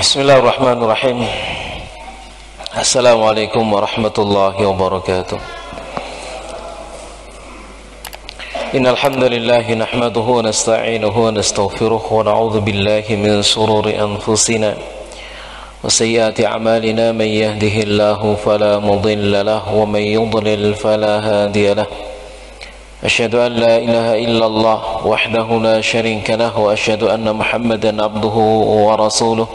Bismillahirrahmanirrahim. Assalamualaikum warahmatullahi wabarakatuh. Innal hamdalillah nahmaduhu wa nasta'inuhu wa nastaghfiruh wa na'udzu billahi min shururi anfusina wa sayyiati a'malina man yahdihillahu fala mudilla lahu wa man yudlil fala hadiya lahu. Asyhadu an la ilaha illallah wahdahu la syarika lahu wa asyhadu anna Muhammadan abduhu wa rasuluh.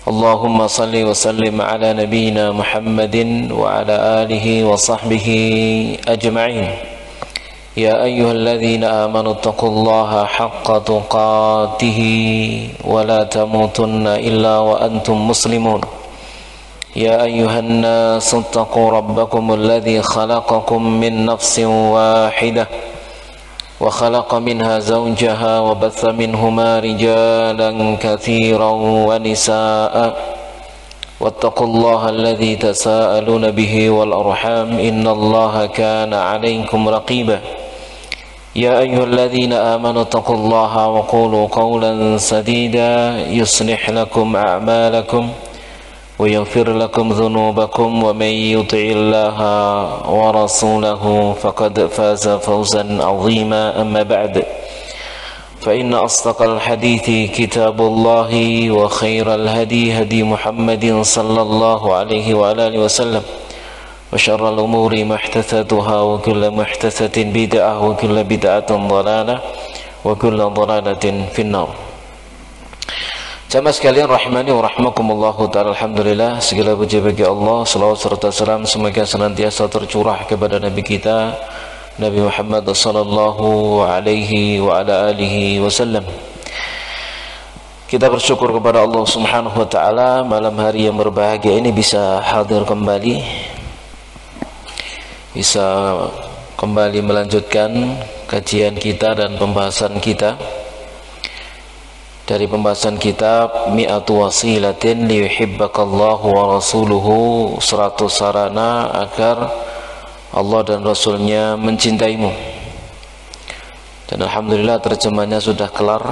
Allahumma salli wa sallim ala nabiyyina Muhammadin wa ala alihi wa sahbihi ajma'in. Ya ayyuhalladzina amanu taqullaha haqqa tuqatih wa la tamutunna illa wa antum muslimun. Ya ayyuhan nasu taqu rabbakumul ladzi khalaqakum min nafsin wahidah wa khalaqa minha zawjaha wa batha minhuma rijalan katsiran wa nisaa'a wattaqullaha alladzi tasaaluna bihi wal arham innallaha kana 'alaykum raqiba. Ya ayyuhalladzina amanu taqullaha wa qulu qawlan sadida yuslih lakum a'malakum wa yaghfir lakum dhunubakum wa may yuti'illaha wa rasulahu faqad faza fawzan 'azima. Amma ba'd, fa inna asdaqal hadithi kitabullahi wa khairal hadi hadi Muhammadin sallallahu alaihi wa alihi wasallam wa syarral umuri muhdatsatuha wa kullu muhdatsatin bid'ah wa kullu bid'atin dhalalah wa kullu dhalalatin finnar. Jamaah sekalian rahimani wa rahmakumullahu ta'ala. Alhamdulillah, segala puji bagi Allah, salawat serta salam semoga senantiasa tercurah kepada Nabi kita Nabi Muhammad sallallahu alaihi wa ala alihi wasallam. Kita bersyukur kepada Allah subhanahu wa ta'ala, malam hari yang berbahagia ini bisa hadir kembali, bisa kembali melanjutkan kajian kita dan pembahasan kita dari pembahasan kitab Mi'atu Wasilatin liyuhibbakallahu wa rasuluhu, 100 sarana agar Allah dan Rasulnya mencintaimu. Dan alhamdulillah terjemahnya sudah kelar,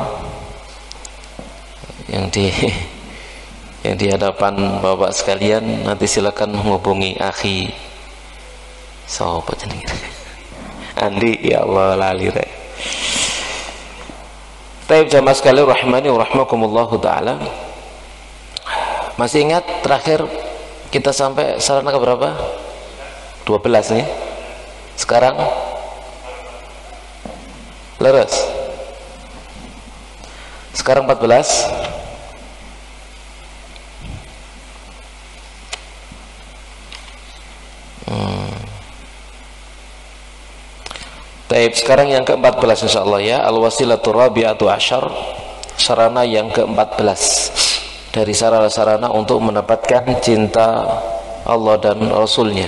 yang di hadapan Bapak sekalian. Nanti silakan menghubungi akhi sapa jenenge Andi, ya Allah lali rek. Taib jamaah sekalian rahimani wa rahmakumullahu ta'ala. Masih ingat terakhir kita sampai sarana ke berapa? 12 nih. Sekarang leres. Sekarang 14. Baik, sekarang yang ke-14 insyaallah ya. Al-wasilatur rabi'atu asyar, sarana yang ke-14 dari sarana-sarana untuk mendapatkan cinta Allah dan Rasulnya,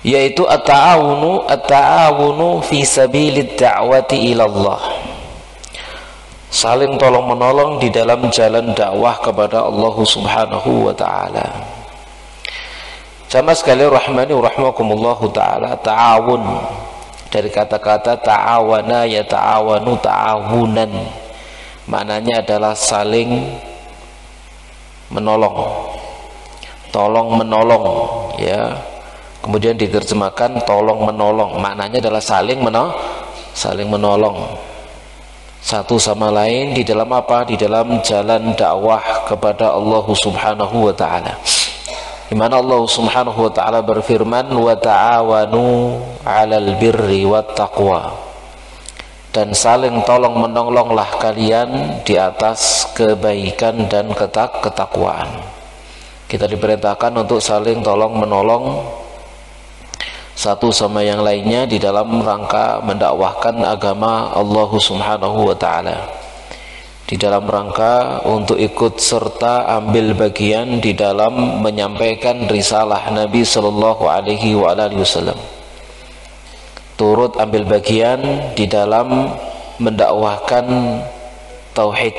yaitu at-ta'awunu fi sabilid da'wati ilallah, saling tolong menolong di dalam jalan dakwah kepada Allah subhanahu wa ta'ala. Jamaah sekalian rahmani wa rahmakumullahu ta'ala, ta'awun dari kata-kata ta'awana ya ta'awanu ta'awunan, maknanya adalah saling menolong, tolong menolong ya. Kemudian diterjemahkan tolong menolong, maknanya adalah saling menolong satu sama lain di dalam apa? Di dalam jalan dakwah kepada Allah subhanahu wa ta'ala, di mana Allah subhanahu wa ta'ala berfirman wa ta'awanu 'alal birri wat taqwa, dan saling tolong menolonglah kalian di atas kebaikan dan ketakwaan. Kita diperintahkan untuk saling tolong menolong satu sama yang lainnya di dalam rangka mendakwahkan agama Allah subhanahu wa ta'ala, di dalam rangka untuk ikut serta ambil bagian di dalam menyampaikan risalah Nabi sallallahu alaihi wa alihi wasallam, turut ambil bagian di dalam mendakwahkan tauhid,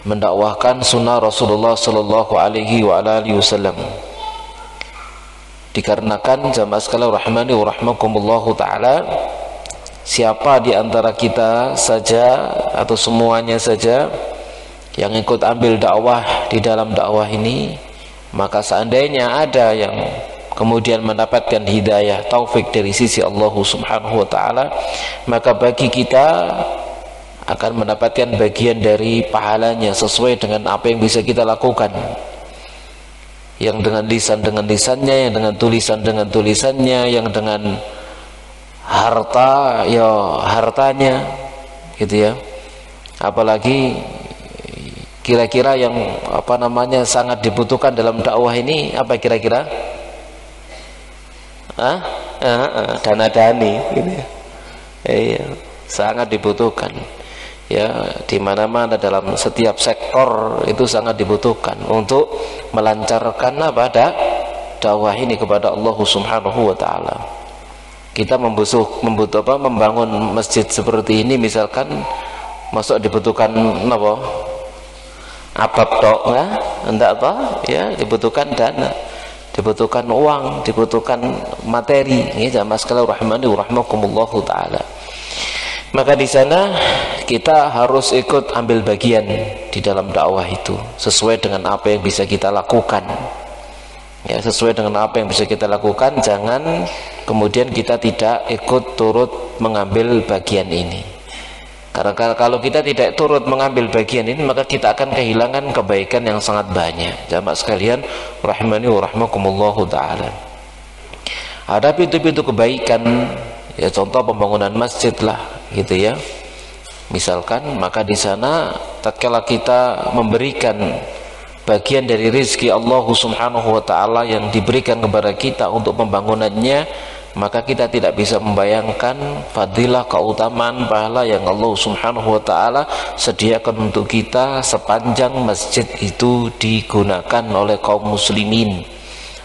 mendakwahkan sunnah Rasulullah sallallahu alaihi wa alihi wasallam. Dikarenakan jamaah sekalian rahimani wa rahmakumullahu ta'ala, siapa di antara kita saja atau semuanya saja yang ikut ambil dakwah di dalam dakwah ini, maka seandainya ada yang kemudian mendapatkan hidayah taufik dari sisi Allah Subhanahu wa taala, maka bagi kita akan mendapatkan bagian dari pahalanya sesuai dengan apa yang bisa kita lakukan, yang dengan lisannya, yang dengan tulisannya, yang dengan harta ya hartanya, gitu ya. Apalagi kira-kira yang sangat dibutuhkan dalam dakwah ini apa kira-kira? Dana dani, gitu ya. Iya, sangat dibutuhkan. Ya, di mana-mana dalam setiap sektor itu sangat dibutuhkan untuk melancarkan dakwah ini kepada Allah Subhanahu wa taala. Kita membangun masjid seperti ini misalkan, masuk dibutuhkan apa? Abab tok, enggak apa? Ya, dibutuhkan dana, dibutuhkan uang, dibutuhkan materi. Ini jamaah sekalian rahimani wa rahmakumullahu taala. Maka di sana kita harus ikut ambil bagian di dalam dakwah itu sesuai dengan apa yang bisa kita lakukan. Ya, sesuai dengan apa yang bisa kita lakukan, jangan kemudian kita tidak ikut turut mengambil bagian ini. Karena kalau kita tidak turut mengambil bagian ini, maka kita akan kehilangan kebaikan yang sangat banyak. Jamaah sekalian rahimani wa rahmakumullahu taala. Ada pintu-pintu kebaikan, ya contoh pembangunan masjid lah, gitu ya. Misalkan, maka di sana tatkala kita memberikan bagian dari rezeki Allah Subhanahu wa taala yang diberikan kepada kita untuk pembangunannya, maka kita tidak bisa membayangkan fadilah, keutamaan, pahala yang Allah Subhanahu wa taala sediakan untuk kita sepanjang masjid itu digunakan oleh kaum muslimin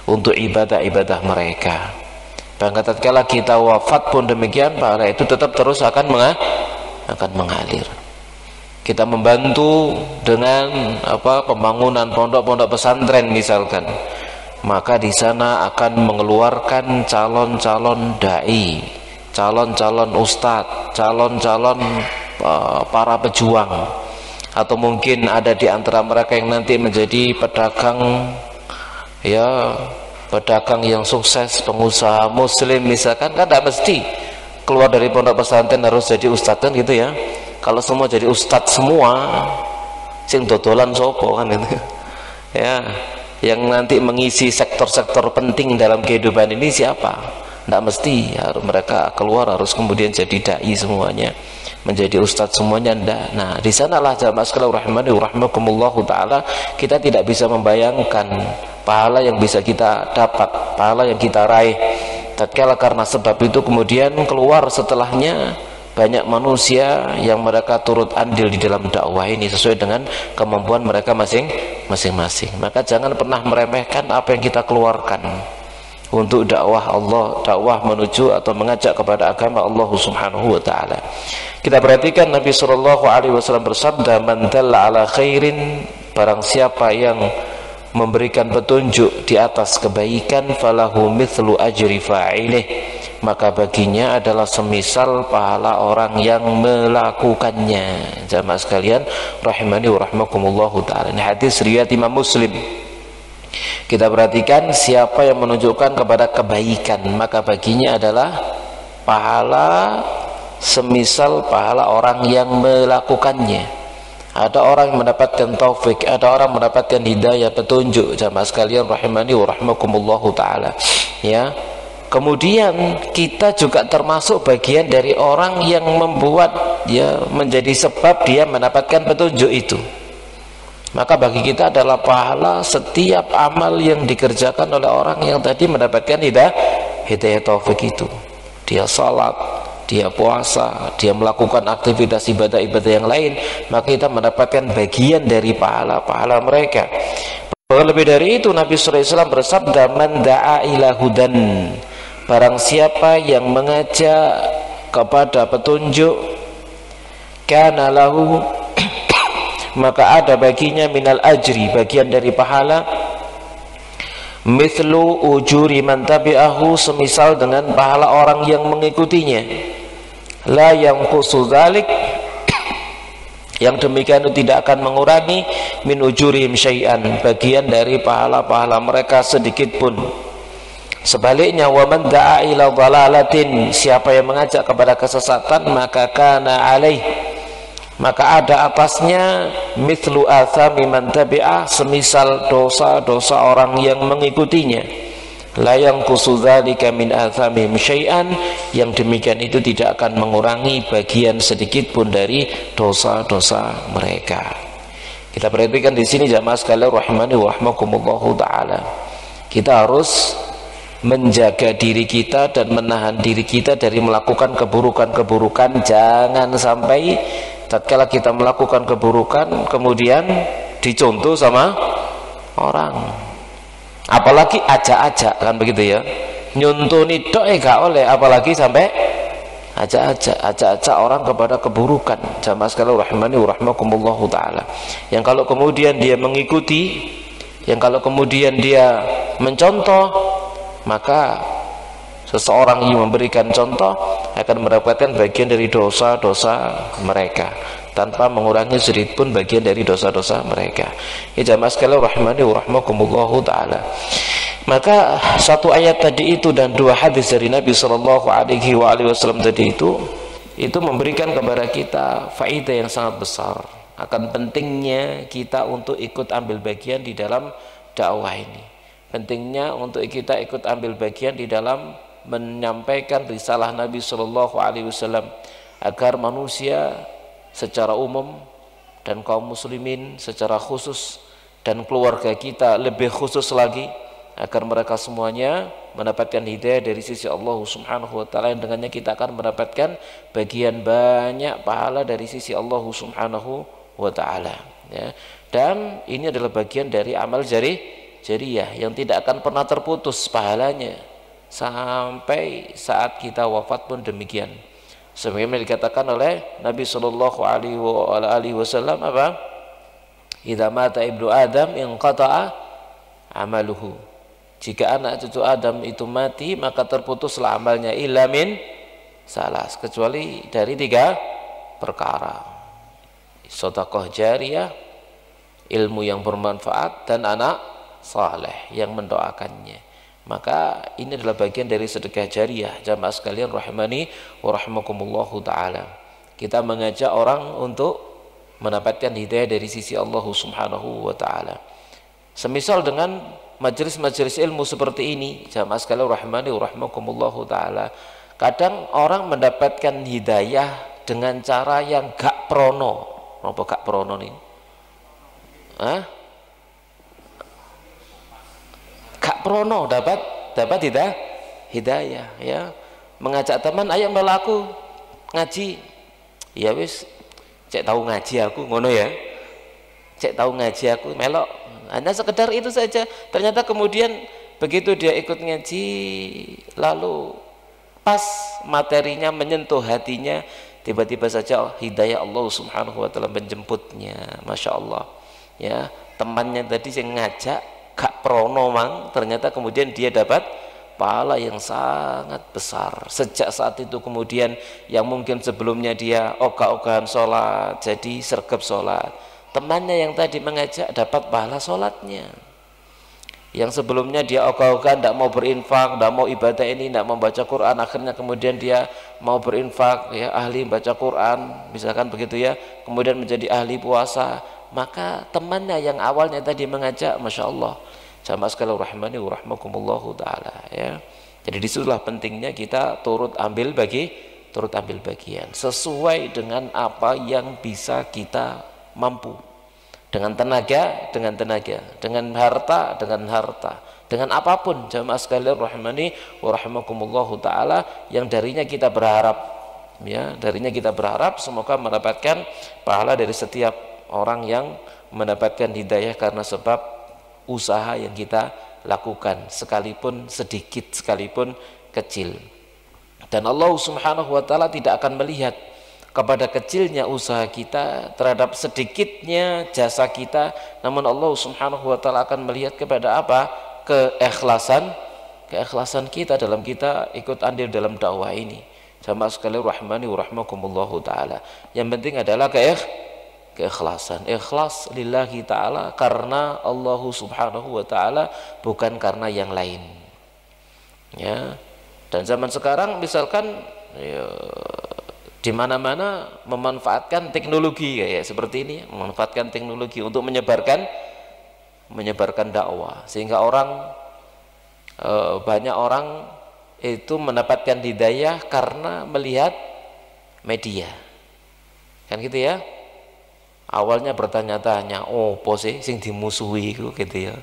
untuk ibadah-ibadah mereka. Bahkan tatkala kita wafat pun demikian, pahala itu tetap terus akan mengalir. Kita membantu dengan pembangunan pondok-pondok pesantren misalkan, maka di sana akan mengeluarkan calon-calon dai, calon-calon ustadz, calon-calon para pejuang, atau mungkin ada di antara mereka yang nanti menjadi pedagang, ya pedagang yang sukses, pengusaha muslim misalkan. Kan tidak mesti keluar dari pondok pesantren harus jadi ustadz kan, gitu ya. Kalau semua jadi ustadz semua, sing dodolan sopo kan, gitu ya. Yang nanti mengisi sektor-sektor penting dalam kehidupan ini siapa? Tidak mesti mereka keluar harus kemudian jadi dai semuanya, menjadi ustadz semuanya, enggak. Nah, di sanalah jamaah sekalian rahimani wa rahmakumullahu taala, kita tidak bisa membayangkan pahala yang bisa kita dapat, pahala yang kita raih tatkala karena sebab itu kemudian keluar setelahnya banyak manusia yang mereka turut andil di dalam dakwah ini sesuai dengan kemampuan mereka masing-masing. Maka jangan pernah meremehkan apa yang kita keluarkan untuk dakwah Allah, dakwah menuju atau mengajak kepada agama Allah Subhanahu wa taala. Kita perhatikan Nabi sallallahu alaihi wasallam bersabda, "Man dalla ala khairin," barang siapa yang memberikan petunjuk di atas kebaikan, falahu mithlu ajri fa'ilih, maka baginya adalah semisal pahala orang yang melakukannya. Jamaah sekalian rahimani wa rahmakumullahu ta'ala. Ini hadis riwayat Imam Muslim. Kita perhatikan, siapa yang menunjukkan kepada kebaikan, maka baginya adalah pahala semisal pahala orang yang melakukannya. Ada orang yang mendapatkan taufik, ada orang mendapatkan hidayah, petunjuk. Jamaah sekalian rahimani wa rahmakumullahu ta'ala, ya. Kemudian kita juga termasuk bagian dari orang yang membuat, ya, menjadi sebab dia mendapatkan petunjuk itu. Maka bagi kita adalah pahala setiap amal yang dikerjakan oleh orang yang tadi mendapatkan hidayah taufik itu. Dia salat, dia puasa, dia melakukan aktivitas ibadah-ibadah yang lain, maka kita mendapatkan bagian dari pahala-pahala mereka. Bahkan lebih dari itu, Nabi sallallahu alaihi wasallam bersabda, "Man da'a ila hudan," barang siapa yang mengajak kepada petunjuk, kana lahu, maka ada baginya minal ajri, bagian dari pahala, mithlu ujuri man tabi'ahu, semisal dengan pahala orang yang mengikutinya. La yanqusu dzalik, yang demikian itu tidak akan mengurangi min ujurihim syai'an, bagian dari pahala-pahala mereka sedikit pun. Sebaliknya, wa man da'a ila dhalalatin, siapa yang mengajak kepada kesesatan, maka kana alaih, maka ada atasnya mithlu athami man tabi'ah, semisal dosa-dosa orang yang mengikutinya. La yanqusu dzalika min athamihim syai'an, yang demikian itu tidak akan mengurangi bagian sedikit pun dari dosa-dosa mereka. Kita perhatikan di sini jamaah sekalian rahimani wa rahmakumullahu taala. Kita harus menjaga diri kita dan menahan diri kita dari melakukan keburukan-keburukan. Jangan sampai tatkala kita melakukan keburukan kemudian dicontoh sama orang. Apalagi ajak-ajak, kan begitu ya, nyuntuni tok gak oleh, apalagi sampai ajak-ajak orang kepada keburukan. Jamaah sekalian rahimani wa rahmakumullahu taala, yang kalau kemudian dia mengikuti, yang kalau kemudian dia mencontoh, maka seseorang yang memberikan contoh akan mendapatkan bagian dari dosa-dosa mereka tanpa mengurangi sedikit pun bagian dari dosa-dosa mereka. Ya jamaah sekalian rahimani wa rahmakumullahu taala. Maka satu ayat tadi itu dan dua hadis dari Nabi sallallahu alaihi wasallam tadi itu memberikan kepada kita faedah yang sangat besar akan pentingnya kita untuk ikut ambil bagian di dalam dakwah ini. Pentingnya untuk kita ikut ambil bagian di dalam menyampaikan risalah Nabi sallallahu alaihi wasallam agar manusia secara umum dan kaum muslimin secara khusus dan keluarga kita lebih khusus lagi, agar mereka semuanya mendapatkan hidayah dari sisi Allah Subhanahu wa taala, yang dengannya kita akan mendapatkan bagian banyak pahala dari sisi Allah Subhanahu wa taala, ya. Dan ini adalah bagian dari amal jariyah yang tidak akan pernah terputus pahalanya sampai saat kita wafat pun demikian. Sebagaimana dikatakan oleh Nabi sallallahu alaihi wasallam, apa? Idza mata ibnu Adam inqata'a amaluhu. Jika anak cucu Adam itu mati, maka terputuslah amalnya, illa min salas, kecuali dari 3 perkara. Sedekah jariyah, ilmu yang bermanfaat, dan anak saleh yang mendoakannya. Maka ini adalah bagian dari sedekah jariyah. Jamaah sekalian rahimani wa rahmakumullahu taala. Kita mengajak orang untuk mendapatkan hidayah dari sisi Allah Subhanahu wa taala. Semisal dengan majelis-majelis ilmu seperti ini, jamaah sekalian rahimani wa rahmakumullahu taala, kadang orang mendapatkan hidayah dengan cara yang gak prono. Apa gak prono nih? Gak prono dapat hidayah, ya. Mengajak teman, ayo melaku ngaji, ya wis cek tahu ngaji aku, ngono ya, cek tahu ngaji aku, melok, hanya sekedar itu saja. Ternyata kemudian begitu dia ikut ngaji, lalu pas materinya menyentuh hatinya, tiba-tiba saja hidayah Allah Subhanahu wa taala menjemputnya. Masya Allah, ya. Temannya tadi yang ngajak gak prono mang, ternyata kemudian dia dapat pahala yang sangat besar. Sejak saat itu kemudian yang mungkin sebelumnya dia ogah-ogahan sholat jadi sergap sholat, temannya yang tadi mengajak dapat pahala sholatnya. Yang sebelumnya dia ogah-ogahan tidak mau berinfak, tidak mau ibadah ini, tidak mau baca Quran, akhirnya kemudian dia mau berinfak, ya, ahli baca Quran misalkan begitu ya, kemudian menjadi ahli puasa. Maka temannya yang awalnya tadi mengajak, Masya Allah, jamaah sekalian rahimani wa rahmakumullahu ta'ala, ya. Jadi disitulah pentingnya kita turut ambil bagian sesuai dengan apa yang bisa kita mampu, dengan tenaga, dengan harta, dengan apapun, jamaah sekalian rahimani wa rahmakumullahu ta'ala, yang darinya kita berharap, ya, darinya kita berharap semoga mendapatkan pahala dari setiap orang yang mendapatkan hidayah karena sebab usaha yang kita lakukan, sekalipun sedikit, sekalipun kecil. Dan Allah Subhanahu wa taala tidak akan melihat kepada kecilnya usaha kita terhadap sedikitnya jasa kita, namun Allah Subhanahu wa taala akan melihat kepada apa? Keikhlasan kita dalam kita ikut andil dalam dakwah ini. Jamaah sekalian rahmani wa rahmakumullahu taala. Yang penting adalah keikhlasan. Ikhlas lillahi taala, karena Allah Subhanahu wa taala, bukan karena yang lain. Ya. Dan zaman sekarang misalkan ya, di mana-mana memanfaatkan teknologi kayak seperti ini, memanfaatkan teknologi untuk menyebarkan dakwah, sehingga banyak orang itu mendapatkan hidayah karena melihat media, kan gitu ya. Awalnya bertanya-tanya, oh pose sing dimusuhi gitu ya.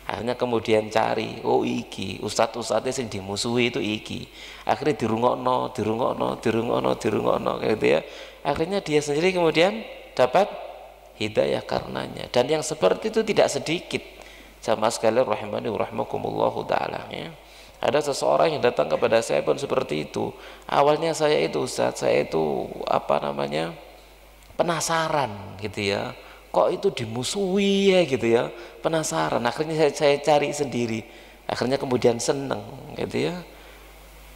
Akhirnya kemudian cari, oh iki ustadz-ustadznya sing dimusuhi itu iki. Akhirnya dirungokno gitu ya. Akhirnya dia sendiri kemudian dapat hidayah karenanya. Dan yang seperti itu tidak sedikit. Jamaah sekalian rahimani wa rahmakumullahu taala ya. Ada seseorang yang datang kepada saya pun seperti itu. Awalnya saya itu ustadz, saya itu penasaran gitu ya. Kok itu dimusuhi ya gitu ya, penasaran. Akhirnya saya cari sendiri, akhirnya kemudian seneng gitu ya,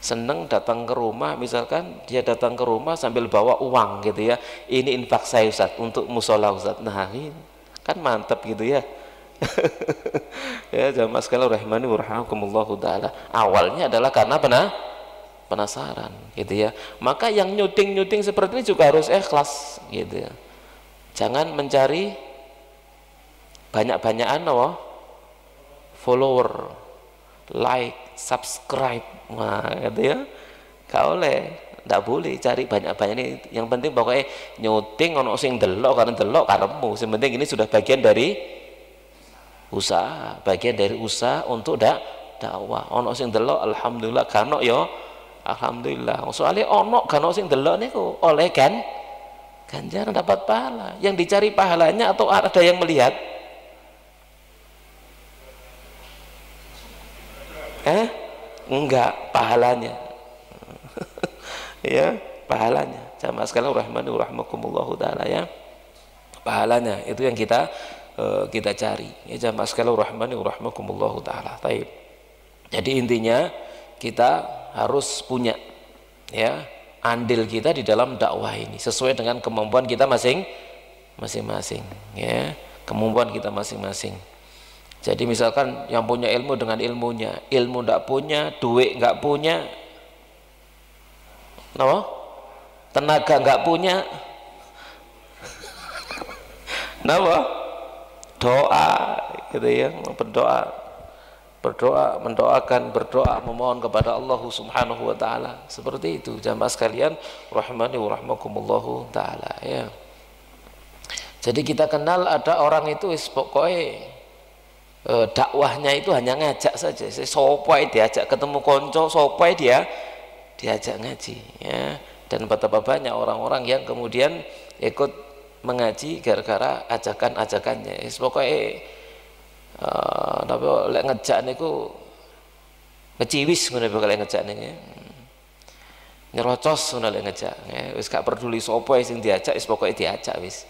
seneng datang ke rumah. Misalkan dia datang ke rumah sambil bawa uang gitu ya, ini infak saya Ustaz untuk musola Ustaz. Nah ini kan mantap gitu ya. Ya jamaah sekalian rahimani wa rahimakumullahu taala, awalnya adalah karena penasaran gitu ya. Maka yang nyuting seperti ini juga harus ikhlas gitu ya. Jangan mencari banyak-banyakan follower, like, subscribe, gitu ya. Gak ndak boleh cari banyak-banyak ini. Yang penting pokoknya nyuting ono sing delok, karena delok karepmu. Yang penting ini sudah bagian dari usaha, untuk dakwah. Ono sing delok, alhamdulillah. Kano yo, alhamdulillah. Soalnya ono kano sing delok niku oleh ganjaran, dapat pahala. Yang dicari pahalanya atau ada yang melihat? Enggak, pahalanya. Ya, pahalanya. Jamaah sekalian rahmani wa rahmakumullahu taala ya. Pahalanya itu yang kita cari. Ya jamaah sekalian rahmani wa rahmakumullahu taala. Baik. Jadi intinya kita harus punya ya andil kita di dalam dakwah ini sesuai dengan kemampuan kita masing-masing ya, kemampuan kita masing-masing. Jadi misalkan yang punya ilmu dengan ilmunya, ilmu ndak punya, duit nggak punya, tenaga nggak punya, doa gitu ya, berdoa memohon kepada Allah Subhanahu wa taala. Seperti itu jamaah sekalian rahmani wa rahmakumullahu taala ya. Jadi kita kenal ada orang itu pokoknya dakwahnya itu hanya ngajak saja. Sopai diajak ketemu konco, sopai dia diajak ngaji ya. Dan betapa banyak orang-orang yang kemudian ikut mengaji gara-gara ajakan-ajakannya. Pokoknya lek ngejak niku ngeciwis ngono bakal ngejak niku. Nyerocos ngono lek ngejak. Wis gak peduli sapa sing diajak, wis pokoke diajak wis.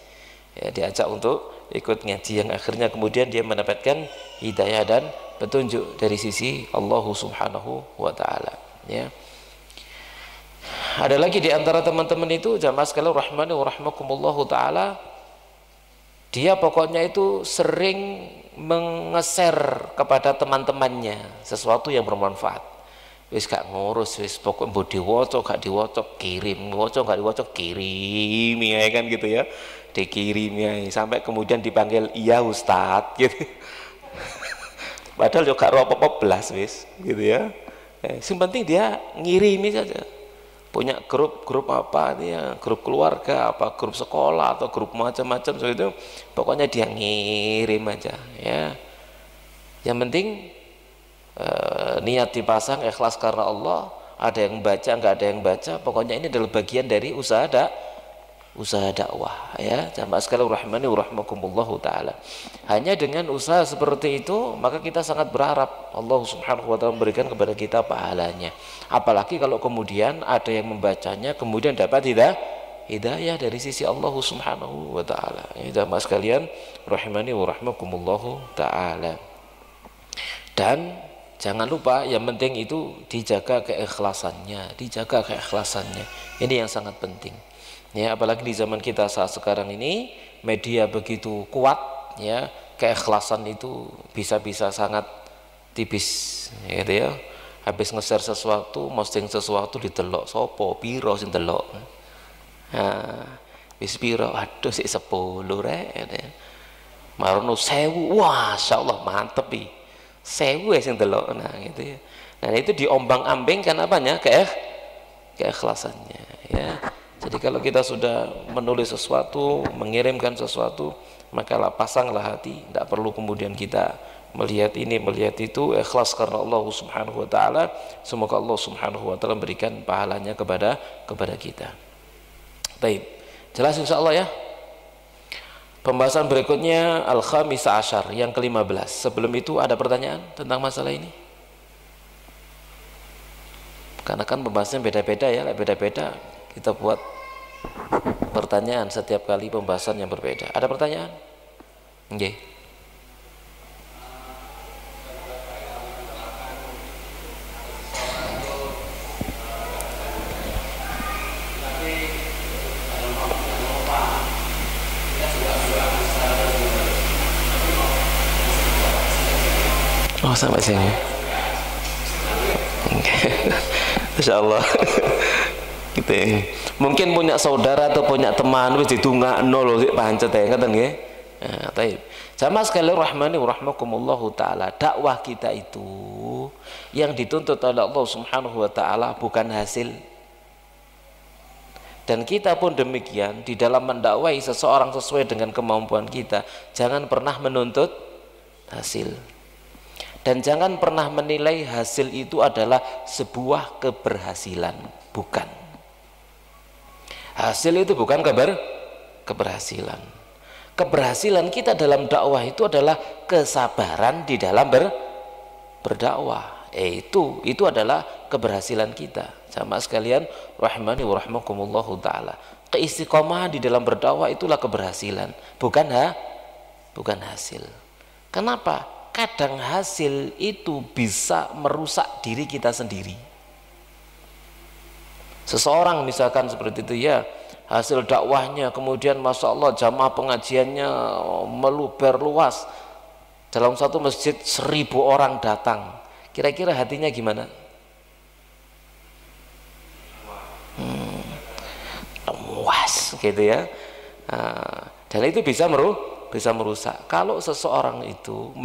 Ya diajak untuk ikut ngaji, yang akhirnya kemudian dia mendapatkan hidayah dan petunjuk dari sisi Allah Subhanahu wa taala ya. Ada lagi di antara teman-teman itu jamaah sekalian rahmani wa rahmakumullahu taala, dia pokoknya itu sering mengeser kepada teman-temannya sesuatu yang bermanfaat. Wis gak ngurus, wis pokok mbok diwaca gak diwaca kirim, waca gak diwaca kirim ya kan gitu ya. Dikirim ya sampai kemudian dipanggil iya Ustadz gitu. Padahal juga apa-apa belas wis gitu ya. Yang penting dia ngirimi saja. Punya grup apa dia, grup keluarga, apa grup sekolah atau grup macam-macam seperti itu, pokoknya dia ngirim aja ya. Yang penting niat dipasang, ikhlas karena Allah. Ada yang baca, nggak ada yang baca, pokoknya ini adalah bagian dari usaha dakwah ya. Jamaah sekalian rahmani wa rahmakumullahu taala. Hanya dengan usaha seperti itu maka kita sangat berharap Allah Subhanahu wa taala memberikan kepada kita pahalanya. Apalagi kalau kemudian ada yang membacanya kemudian dapat hidayah dari sisi Allah Subhanahu wa taala. Ya jamaah sekalian rahimani wa rahmakumullahu taala. Dan Jangan lupa, yang penting itu dijaga keikhlasannya, Ini yang sangat penting. Ya, apalagi di zaman kita saat sekarang ini, media begitu kuat, ya, keikhlasan itu bisa-bisa sangat tipis, gitu ya. Habis nge-share sesuatu, posting sesuatu ditelok sopo, piro sing delok. Nah, wis piro, aduh sik 10 rek. Marono 1000, wah, insyaallah mantep iki. 1000 sing delok, nah gitu ya. Nah, itu diombang-ambingkan apanya? Keikhlasannya, ya. Jadi kalau kita sudah menulis sesuatu, mengirimkan sesuatu, maka pasanglah hati, tidak perlu kemudian kita melihat ini, melihat itu, ikhlas karena Allah Subhanahu wa taala. Semoga Allah Subhanahu wa taala memberikan pahalanya kepada kita. Baik, jelas insyaallah ya. Pembahasan berikutnya al-khamis asyar, yang ke-15. Sebelum itu ada pertanyaan tentang masalah ini? Karena kan pembahasannya beda-beda ya, beda-beda. Kita buat pertanyaan setiap kali pembahasan yang berbeda. Ada pertanyaan? Nggih. Oh, sampai sini. Masya Allah. Gitu ya. Mungkin punya saudara atau punya teman wis didongakno lho sik pancet ya, ngoten nggih. Nah, taib. Sama sekali rahmani wa rahmakumullahu taala, dakwah kita itu yang dituntut oleh Allah Subhanahu wa taala bukan hasil. Dan kita pun demikian, di dalam mendakwai seseorang sesuai dengan kemampuan kita, jangan pernah menuntut hasil. Dan jangan pernah menilai hasil itu adalah sebuah keberhasilan, bukan. Hasil itu bukan keberhasilan. Keberhasilan kita dalam dakwah itu adalah kesabaran di dalam berdakwah. Itu adalah keberhasilan kita. Sama sekalian rahmani wa rahmakumullahu taala. Keistiqomahan di dalam berdakwah itulah keberhasilan, bukan hasil. Kenapa? Kadang hasil itu bisa merusak diri kita sendiri. Seseorang misalkan seperti itu ya, hasil dakwahnya kemudian Masya Allah jamaah pengajiannya meluber luas, dalam satu masjid 1000 orang datang, kira-kira hatinya gimana? Luas gitu ya. Dan itu bisa merusak. Kalau seseorang itu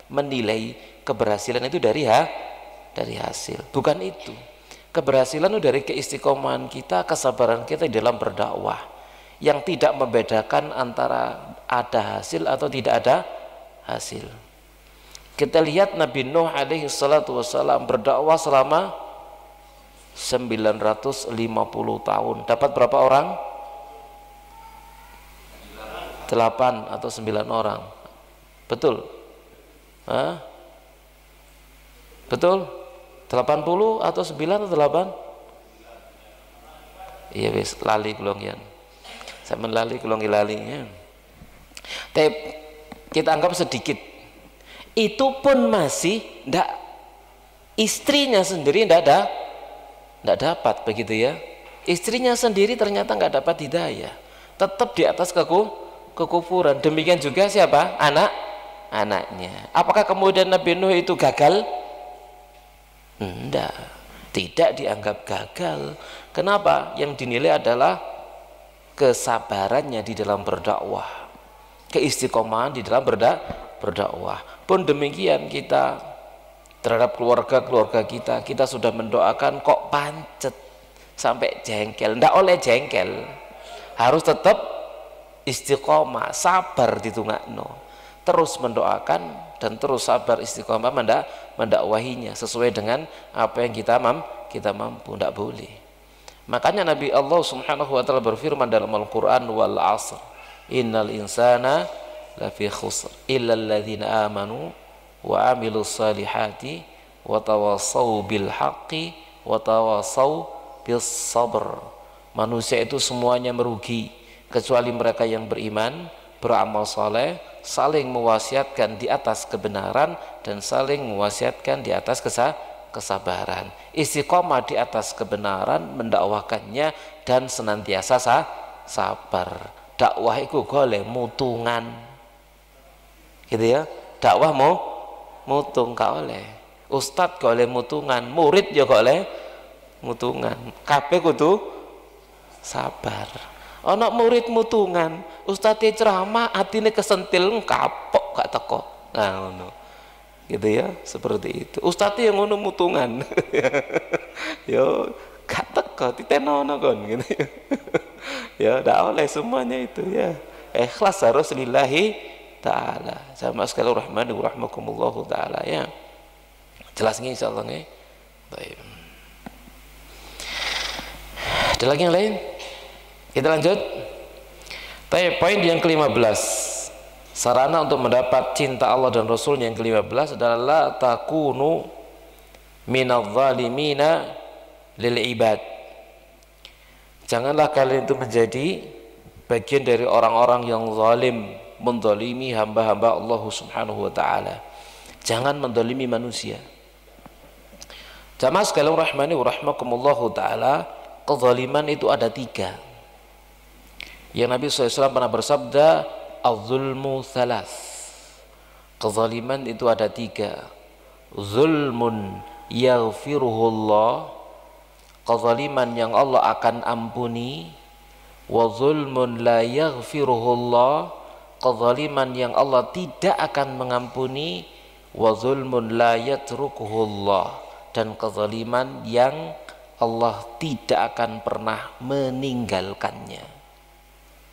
menilai keberhasilan itu dari hasil, bukan itu. Keberhasilan itu dari keistiqomahan kita, kesabaran kita dalam berdakwah, yang tidak membedakan antara ada hasil atau tidak ada hasil. Kita lihat Nabi Nuh alaihi salatu wassalam berdakwah selama 950 tahun. Dapat berapa orang? 8 atau 9 orang. Betul? Hah? Betul? 80 atau 9 atau 8? Iya wis lali kula ngian. Sampeyan lali kula lali ya. Tapi kita anggap sedikit. Itu pun masih ndak, istrinya sendiri ndak dapat begitu ya. Istrinya sendiri ternyata nggak dapat hidayah. Tetap di atas kekufuran. Demikian juga siapa? Anaknya. Apakah kemudian Nabi Nuh itu gagal? Tidak dianggap gagal. Kenapa? Yang dinilai adalah kesabarannya di dalam berdakwah, keistiqomahan di dalam berdakwah. Pun demikian kita terhadap keluarga kita sudah mendoakan kok pancet sampai jengkel. Ndak oleh jengkel, harus tetap istiqomah, sabar ditungakno, terus mendoakan dan terus sabar istiqomah mendakwahinya sesuai dengan apa yang kita mampu. Tidak boleh. Makanya Nabi Allah Subhanahu wa taala berfirman dalam Al-Qur'an, wal 'asr innal insana lafi khusr illa alladzina amanu wa 'amilus salihati wa tawassaw bil haqqi wa tawassaw bis sabr. Manusia itu semuanya merugi kecuali mereka yang beriman, beramal soleh, saling mewasiatkan di atas kebenaran dan saling mewasiatkan di atas kesabaran. Istiqomah di atas kebenaran, mendakwahkannya dan senantiasa sabar. Dakwah itu goleh mutungan, gitu ya. Dakwah mau mutung gak oleh. Ustadz goleh mutungan, murid ya goleh mutungan. Kabeh kudu sabar. Ana murid mutungan, ustadz ceramah atine kesentil kapok gak teko. Nah ngono. Gitu ya, seperti itu. Ustadz yang ngono mutungan. Yo gak teko ditenono kon gitu. Ya ndak oleh semuanya itu ya. Ikhlas harus lillahi ta'ala. Sama sekali rahmani wa rahmakumullahu ta'ala ya. Jelas nggih insyaallah nggih. Baik. Ada lagi yang lain? Kita lanjut. Baik, poin yang ke-15. Sarana untuk mendapat cinta Allah dan Rasulnya yang ke-15 adalah la takunu minadh zalimina lil ibad. Janganlah kalian itu menjadi bagian dari orang-orang yang zalim, menzalimi hamba-hamba Allah Subhanahu wa taala. Jangan menzalimi manusia. Jamaah sekalian rahmani wa rahmakumullahu taala, kezaliman itu ada 3. Yang Nabi SAW pernah bersabda, az-zulmu thalas. Kezaliman itu ada 3. Zulmun yaghfiruhullah, kezaliman yang Allah akan ampuni, wa zulmun la yaghfiruhullah, kezaliman yang Allah tidak akan mengampuni, wa zulmun la yatrukuhullah, dan kezaliman yang Allah tidak akan pernah meninggalkannya.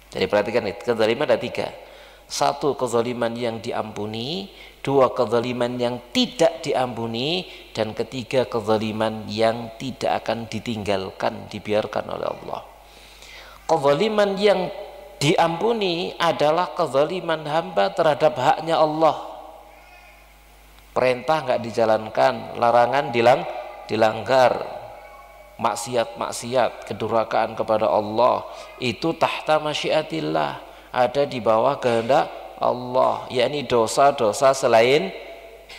Jadi perhatikan itu, kezaliman ada 3. 1 kezaliman yang diampuni, 2 kezaliman yang tidak diampuni, dan 3 kezaliman yang tidak akan ditinggalkan, dibiarkan oleh Allah. Kezaliman yang diampuni adalah kezaliman hamba terhadap haknya Allah. Perintah nggak dijalankan, larangan dilanggar, maksiat-maksiat, kedurhakaan kepada Allah, itu tahta masyiatillah, ada di bawah kehendak Allah, yakni dosa-dosa selain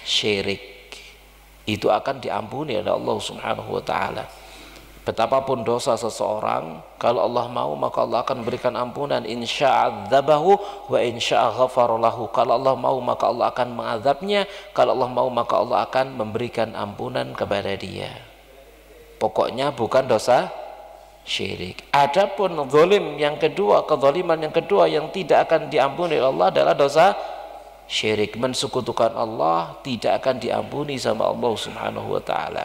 syirik itu akan diampuni oleh Allah Subhanahu wa taala. Betapapun dosa seseorang, kalau Allah mau maka Allah akan berikan ampunan, insya'adzabahu wa insyaa'a ghafara lahu. Kalau Allah mau maka Allah akan mengazabnya, kalau Allah mau maka Allah akan memberikan ampunan kepada dia. Pokoknya bukan dosa syirik. Adapun zalim yang kedua, kezaliman yang kedua yang tidak akan diampuni oleh Allah adalah dosa syirik, mensekutukan Allah, tidak akan diampuni sama Allah Subhanahu wa taala.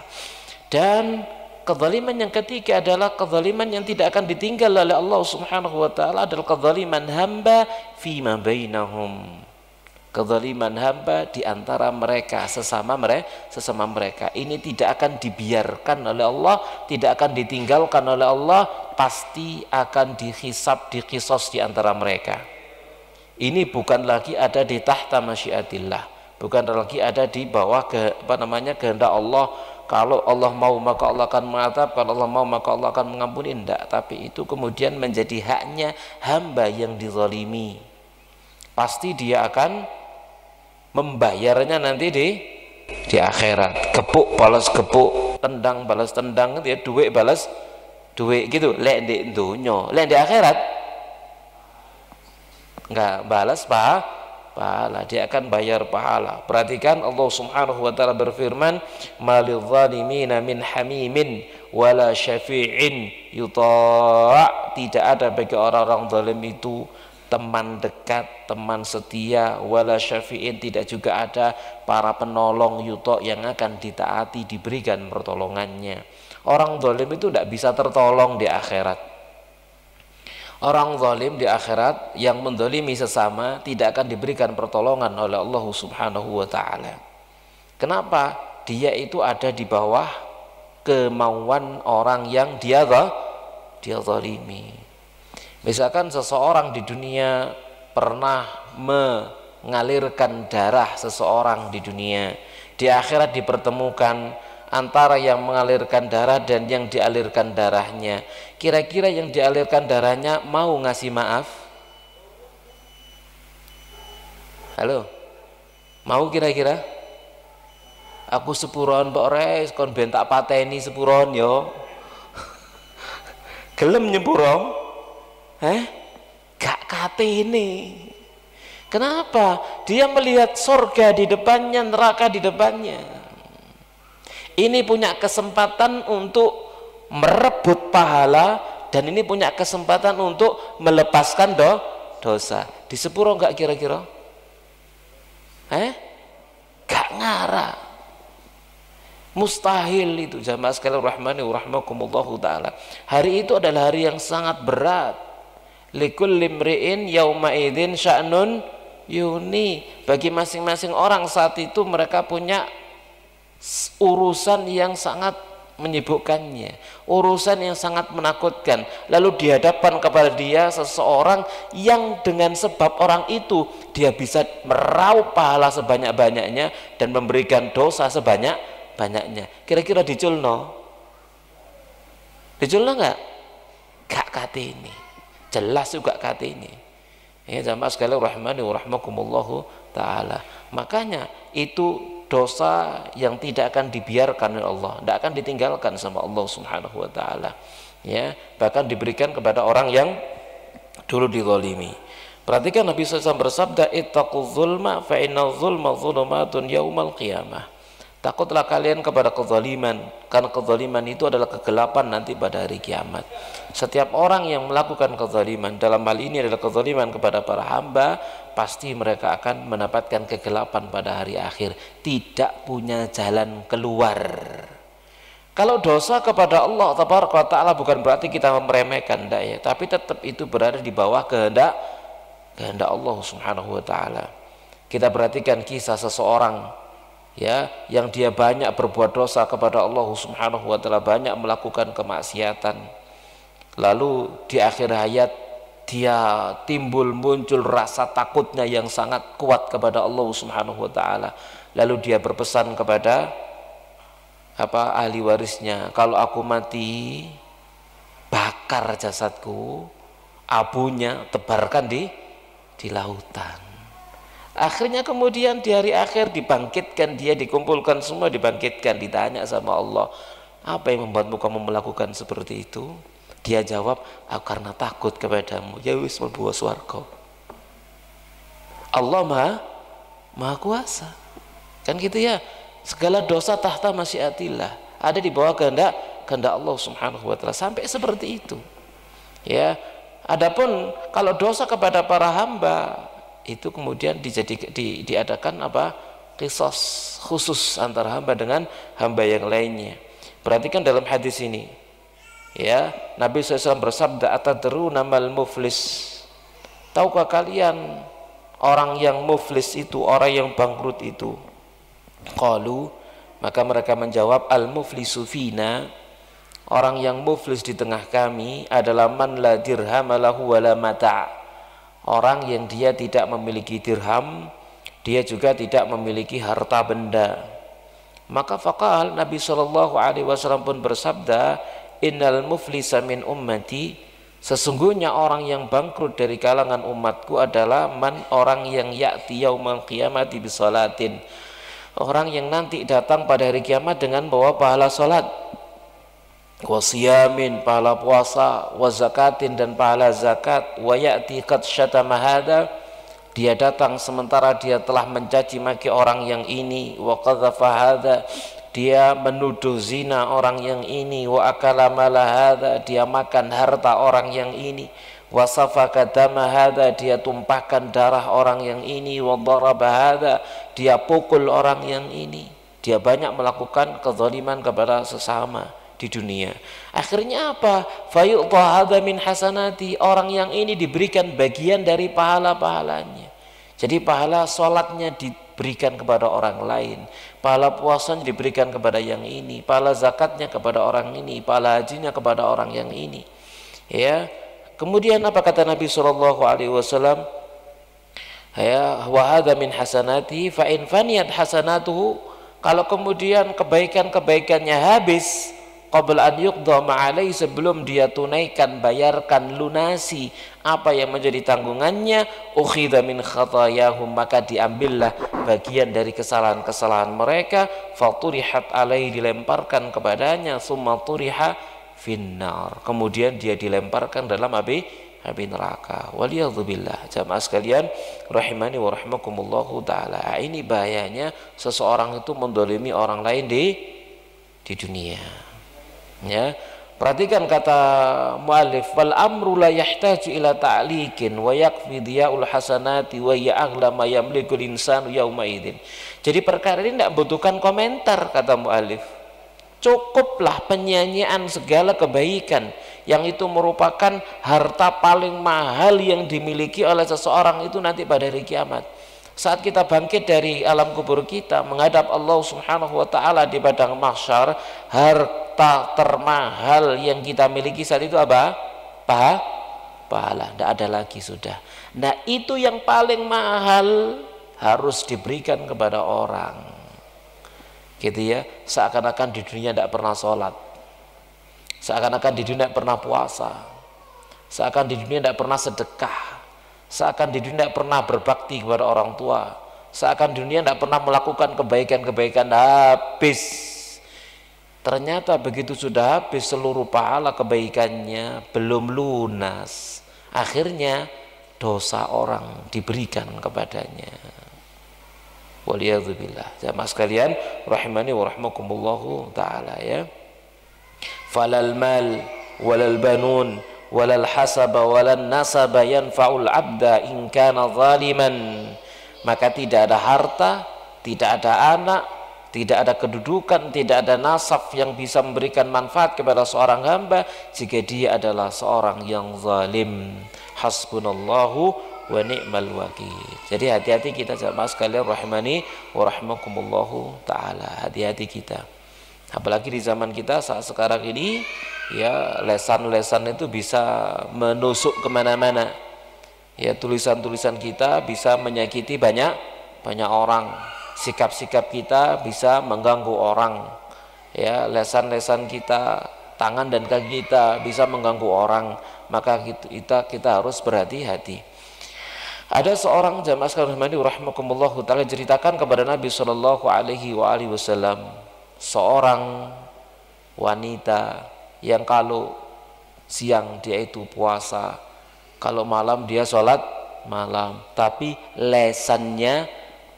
Dan kezaliman yang ketiga adalah kezaliman yang tidak akan ditinggal oleh Allah Subhanahu wa taala, adalah kezaliman hamba fima bainahum. Kezaliman hamba di antara mereka, sesama mereka. Ini tidak akan dibiarkan oleh Allah, tidak akan ditinggalkan oleh Allah, pasti akan dihisab, diqisas di antara mereka. Ini bukan lagi ada di tahta masyiatillah, bukan lagi ada di bawah kehendak Allah. Kalau Allah mau maka Allah akan mengadab, kalau Allah mau maka Allah akan mengampuni, tidak. Tapi itu kemudian menjadi haknya hamba yang dizalimi. Pasti dia akan membayarnya nanti di akhirat. Gebuk balas gebuk, tendang balas tendang, ya, duit balas duit gitu. Lek di dunya, lek di akhirat enggak balas pahala, dia akan bayar pahala. Perhatikan Allah Subhanahu wa taala berfirman, malil zalimina min hamimin wala syafi'in yuta'. Tidak ada bagi orang-orang zalim itu teman dekat, teman setia, wala syafi'in, tidak juga ada para penolong yuta' yang akan ditaati, diberikan pertolongannya. Orang zalim itu tidak bisa tertolong di akhirat. Orang zalim di akhirat yang menzalimi sesama tidak akan diberikan pertolongan oleh Allah Subhanahu wa taala. Kenapa? Dia itu ada di bawah kemauan orang yang dia zalimi. Misalkan seseorang di dunia pernah mengalirkan darah seseorang di dunia, di akhirat dipertemukan antara yang mengalirkan darah dan yang dialirkan darahnya. Kira-kira yang dialirkan darahnya mau ngasih maaf? Halo, mau kira-kira? Aku sepuron mbok res kon ben tak pateni sepuron yo. Gelem nyepuro? Gak katene. Kenapa? Dia melihat surga di depannya, neraka di depannya. Ini punya kesempatan untuk merebut pahala, dan ini punya kesempatan untuk melepaskan dosa. Di sepuro enggak kira-kira? Gak ngarah. Mustahil itu jamaah sekalian rahmani wa rahmakumullahu taala. Hari itu adalah hari yang sangat berat. Likulli imri'in yauma idzin sya'nun yuni. Bagi masing-masing orang saat itu mereka punya urusan yang sangat menyibukkannya, urusan yang sangat menakutkan. Lalu dihadapkan kepada dia seseorang yang dengan sebab orang itu dia bisa meraup pahala sebanyak-banyaknya dan memberikan dosa sebanyak-banyaknya. Kira-kira diculno nggak? Gak kate ini, jelas juga kate ini. Ya jamaah sekalian rahmani wa rahmakumullahu taala. Makanya itu dosa yang tidak akan dibiarkan oleh Allah, tidak akan ditinggalkan sama Allah Subhanahu wa taala. Ya, bahkan diberikan kepada orang yang dulu dizalimi. Perhatikan Nabi SAW bersabda, ittaquz zulma fa innaz zulma dzulumatun yaumal qiyamah. Takutlah kalian kepada kezaliman, karena kezaliman itu adalah kegelapan nanti pada hari kiamat. Setiap orang yang melakukan kezaliman, dalam hal ini adalah kezaliman kepada para hamba, pasti mereka akan mendapatkan kegelapan pada hari akhir, tidak punya jalan keluar. Kalau dosa kepada Allah Taala bukan berarti kita meremehkan, enggak ya, tapi tetap itu berada di bawah kehendak Allah Subhanahu wa taala. Kita perhatikan kisah seseorang ya yang dia banyak berbuat dosa kepada Allah Subhanahu wa taala, banyak melakukan kemaksiatan. Lalu di akhir hayat dia muncul rasa takutnya yang sangat kuat kepada Allah Subhanahu wa taala. Lalu dia berpesan kepada ahli warisnya, kalau aku mati bakar jasadku, abunya tebarkan di lautan. Akhirnya kemudian di hari akhir dibangkitkan dia, dikumpulkan semua, dibangkitkan, ditanya sama Allah, apa yang membuatmu kamu melakukan seperti itu? Dia jawab, aku karena takut kepadamu. Ya wis mlebu swarga. Allah maha kuasa, kan gitu ya. Segala dosa tahta masyiatillah, ada di bawah kehendak Allah Subhanahu wa taala, sampai seperti itu. Ya, adapun kalau dosa kepada para hamba itu kemudian diadakan qisas khusus antara hamba dengan hamba yang lainnya. Perhatikan dalam hadis ini ya, Nabi SAW bersabda, atadruna mal muflis, tahukah kalian orang yang muflis itu, orang yang bangkrut itu? Qalu, maka mereka menjawab, al muflisu fina, orang yang muflis di tengah kami adalah man la dirham lahu wala mata', orang yang dia tidak memiliki dirham, dia juga tidak memiliki harta benda. Maka faqal, Nabi SAW pun bersabda, innal muflisa min ummati, sesungguhnya orang yang bangkrut dari kalangan umatku adalah man, orang yang ya'ti yaumal qiyamati bisolatin, orang yang nanti datang pada hari kiamat dengan bawa pahala salat, wasiyamin, pahala puasa, wazakatin, dan pahala zakat, wa ya'ti qad syatama hadza, dia datang sementara dia telah mencaci maki orang yang ini, wa qadhafa hadza, dia menuduh zina orang yang ini, wa akala mala hadza, dia makan harta orang yang ini, wa safaka dama hadza, dia tumpahkan darah orang yang ini, wa daraba hadza, dia pukul orang yang ini. Dia banyak melakukan kezaliman kepada sesama di dunia. Akhirnya apa? Fayu'ta hadza min hasanati, orang yang ini diberikan bagian dari pahala-pahalanya. Jadi pahala sholatnya diberikan kepada orang lain, pahala puasanya diberikan kepada yang ini, pahala zakatnya kepada orang ini, pahala hajinya kepada orang yang ini. Ya. Kemudian apa kata Nabi SAW? Ya, wa hadza min hasanati fa in faniyat hasanatuhu, kalau kemudian kebaikan-kebaikannya habis, qabla an yuqda ma alaihi, sebelum dia tunaikan, bayarkan, lunasi apa yang menjadi tanggungannya, ukhidha min khatayahum, maka diambillah bagian dari kesalahan-kesalahan mereka, faturihat alaihi, dilemparkan kepadanya, summa turiha finnar, kemudian dia dilemparkan dalam api neraka. Waliyadzubillah. Jamaah sekalian rahimani wa rahimakumullahu taala. Ini bahayanya seseorang itu mendolimi orang lain di dunia. Ya, perhatikan kata muallif, wal amru la yahtaju ila ta'liqin wa yakfi diyaul hasanati wa ya aghla ma yamlikul insanu yauma idzin. Jadi perkara ini tidak butuhkan komentar, kata muallif. Cukuplah penyanyian segala kebaikan yang itu merupakan harta paling mahal yang dimiliki oleh seseorang itu nanti pada hari kiamat. Saat kita bangkit dari alam kubur kita menghadap Allah Subhanahu wa taala di padang mahsyar, harta termahal yang kita miliki saat itu apa? Pahala. Tidak ada lagi sudah. Nah, itu yang paling mahal harus diberikan kepada orang. Gitu ya, seakan-akan di dunia tidak pernah sholat, seakan-akan di dunia tidak pernah puasa, seakan di dunia tidak pernah sedekah, seakan di dunia tidak pernah berbakti kepada orang tua, seakan di dunia tidak pernah melakukan kebaikan-kebaikan, habis. Ternyata begitu sudah habis seluruh pahala kebaikannya, belum lunas, akhirnya dosa orang diberikan kepadanya. Waliyadzubillah. Jamaah sekalian rahimani wa rahmakumullahu taala, ya. Falal mal walal banun walal hasaba walal nasaba yanfa'ul abda in kana zaliman. Maka tidak ada harta, tidak ada anak, tidak ada kedudukan, tidak ada nasab yang bisa memberikan manfaat kepada seorang hamba jika dia adalah seorang yang zalim. Hasbunallahu wa ni'mal wakil. Jadi hati-hati kita jamaah sekalian rahimani wa rahimakumullahu taala. Hati-hati kita. Apalagi di zaman kita saat sekarang ini, ya, lesan-lesan itu bisa menusuk kemana-mana. Ya, tulisan-tulisan kita bisa menyakiti banyak orang. Sikap-sikap kita bisa mengganggu orang. Ya, lesan-lesan kita, tangan dan kaki kita bisa mengganggu orang. Maka kita harus berhati-hati. Ada seorang jamaah sekalian rahimakumullah taala ceritakan kepada Nabi sallallahu alaihi wasallam, seorang wanita yang kalau siang dia itu puasa, kalau malam dia sholat malam, tapi lesannya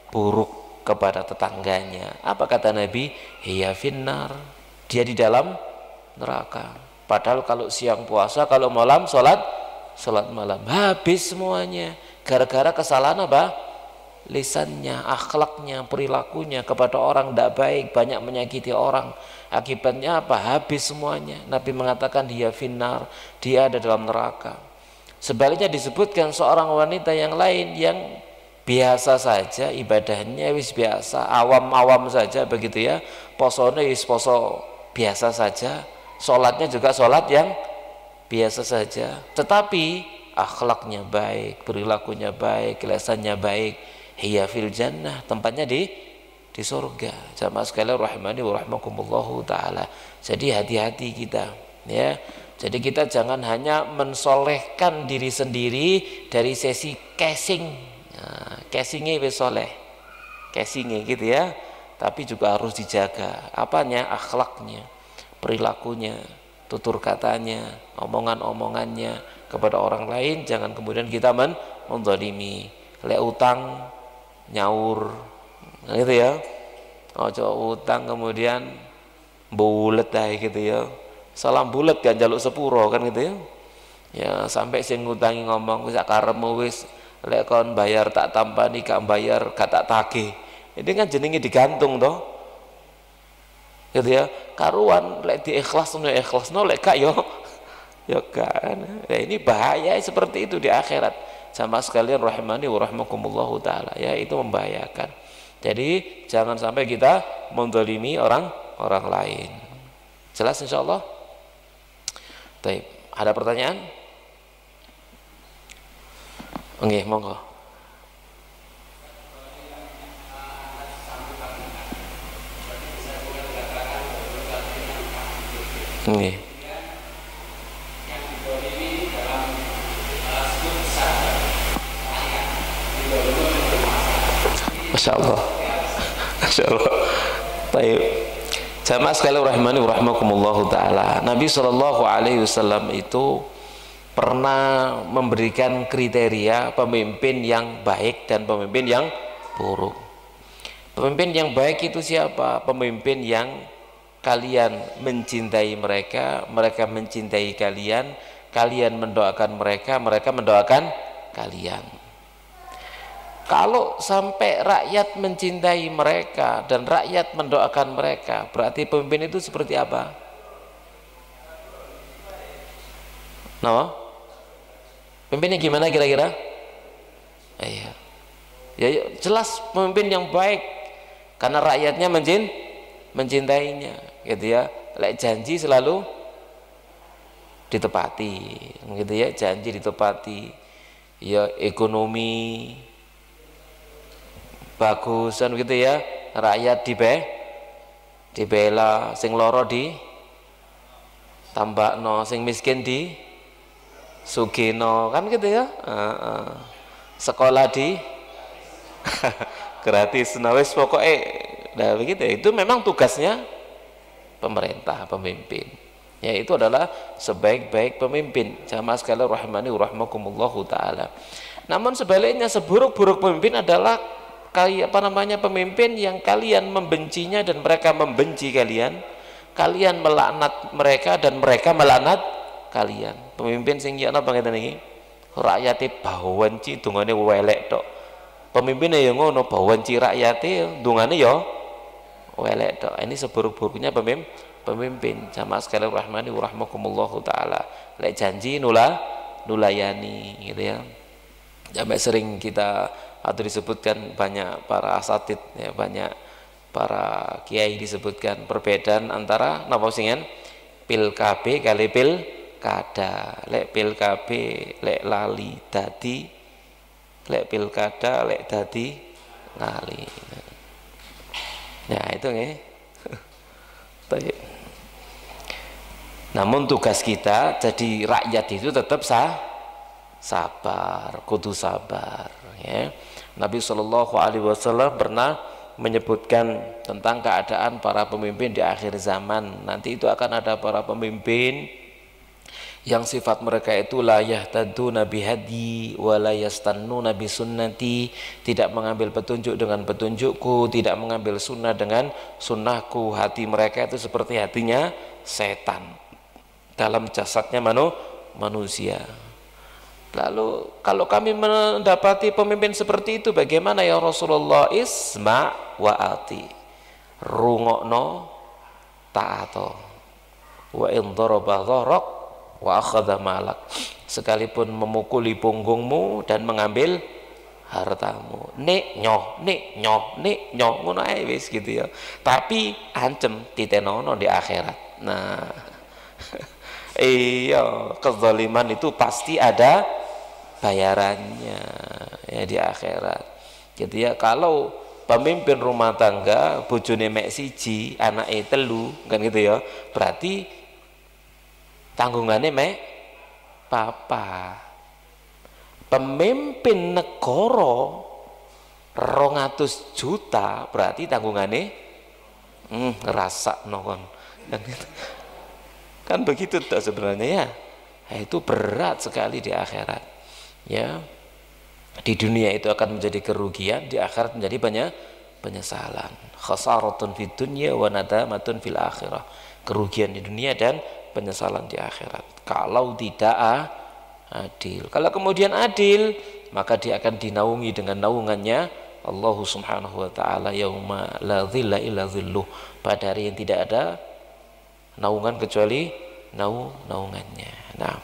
buruk kepada tetangganya. Apa kata Nabi? Hiya finnar, dia di dalam neraka. Padahal kalau siang puasa, kalau malam sholat malam, habis semuanya. Gara-gara kesalahan apa? Lisannya, akhlaknya, perilakunya kepada orang tidak baik, banyak menyakiti orang. Akibatnya apa? Habis semuanya. Nabi mengatakan dia finnar, dia ada dalam neraka. Sebaliknya disebutkan seorang wanita yang lain yang biasa saja ibadahnya, wis biasa, awam-awam saja begitu ya. Posone wis poso biasa saja, sholatnya juga sholat yang biasa saja. Tetapi akhlaknya baik, perilakunya baik, lisannya baik, hiya fil jannah, tempatnya di surga. Jamaah sekalian rahimani wa rahmakumullahu taala. Jadi hati-hati kita, ya. Jadi kita jangan hanya mensolehkan diri sendiri dari sesi casing. Nah, casingnya wis soleh, casingnya gitu ya. Tapi juga harus dijaga apanya, akhlaknya, perilakunya, tutur katanya, omongan-omongannya kepada orang lain. Jangan kemudian kita menzalimi, lek utang nyaur gitu ya, ojo utang kemudian bulet dah gitu ya, salam bulet kan jaluk sepuro kan gitu ya. Ya sampai sing ngutangi ngomong wis karepmu wis, lek kon bayar tak tampani, gak bayar gak tak tagih. Ini kan jenenge digantung toh, gitu ya. Karuan lek diikhlasno lek gak yo ya kan. Nah, ini bahaya seperti itu di akhirat. Sama sekalian rahimani wa rahmakumullahu taala, ya, itu membahayakan. Jadi jangan sampai kita menzalimi orang lain. Jelas insyaallah? Baik, ada pertanyaan? Nggih, monggo. Nggih. Masya Allah. Masya Allah. Baik. Jamaah sekalian rahimani wa rahmakumullahu taala. Nabi SAW itu pernah memberikan kriteria pemimpin yang baik dan pemimpin yang buruk. Pemimpin yang baik itu siapa? Pemimpin yang kalian mencintai mereka, mereka mencintai kalian, kalian mendoakan mereka, mereka mendoakan kalian. Kalau sampai rakyat mencintai mereka dan rakyat mendoakan mereka, berarti pemimpin itu seperti apa? No? Pemimpinnya gimana kira-kira? Iya. Ya, jelas pemimpin yang baik karena rakyatnya mencintainya, gitu ya. Lek janji selalu ditepati, gitu ya. Janji ditepati. Ya, ekonomi bagus kan gitu ya, rakyat dibela, sing loro di tambakno, sing miskin di sugino, kan gitu ya. Sekolah di gratis, nah wis pokoknya nah begitu ya. Itu memang tugasnya pemerintah, pemimpin ya, itu adalah sebaik-baik pemimpin. Jamaah sekalian rahimani wa rahmakumullahu taala. Namun sebaliknya, seburuk-buruk pemimpin adalah pemimpin yang kalian membencinya dan mereka membenci kalian, kalian melaknat mereka dan mereka melaknat kalian. Pemimpin sing ya napa ngeten iki, rakyate bawenci dungane welek tok. Pemimpinnya yang ngono bawenci rakyate dungane ya welek tok. Ini seburuk-buruknya pemimpin. Jamaah sekalian rahmani wa rahmakumullahu taala. Lek janji nulayani gitu ya. Sampai sering kita atau disebutkan banyak para asatid ya, banyak para kiai disebutkan perbedaan antara napa singen pil KB kali pil kada. Lek pil KB lek lali dadi, lek pil kada lek dadi lali. Nah itu nggih. Baik. Namun tugas kita jadi rakyat itu tetap sabar, kudu sabar ya. Nabi SAW pernah menyebutkan tentang keadaan para pemimpin di akhir zaman. Nanti itu akan ada para pemimpin yang sifat mereka itu la yahtaduna bihadi wa la yastannuna bi sunnati, tidak mengambil petunjuk dengan petunjukku, tidak mengambil sunnah dengan sunnahku. Hati mereka itu seperti hatinya setan dalam jasadnya manusia. Lalu kalau kami mendapati pemimpin seperti itu, bagaimana ya Rasulullah? Isma wa ati, rungokno ta'ato, wa in daraba dharak wa akhadha malak, sekalipun memukuli punggungmu dan mengambil hartamu, nek nyoh ngono ae wis gitu ya. Tapi ancem ditenono di akhirat. Nah iya, kezaliman itu pasti ada bayarannya ya di akhirat gitu ya. Kalau pemimpin rumah tangga bojone mek siji anake telu kan gitu ya, berarti tanggungannya mek papa. Pemimpin negara 200 juta berarti tanggungannya ngerasa nokon kan gitu. Kan begitu tak sebenarnya ya. Nah, itu berat sekali di akhirat ya. Di dunia itu akan menjadi kerugian, di akhirat menjadi banyak penyesalan. Khasaratun fid dunya wa nadamatun fil akhirah. Kerugian di dunia dan penyesalan di akhirat kalau tidak adil. Kalau kemudian adil, maka dia akan dinaungi dengan naungannya Allah Subhanahu wa taala, yauma la dhilla illa dhilluh, pada hari yang tidak ada naungan kecuali naungannya. Nah,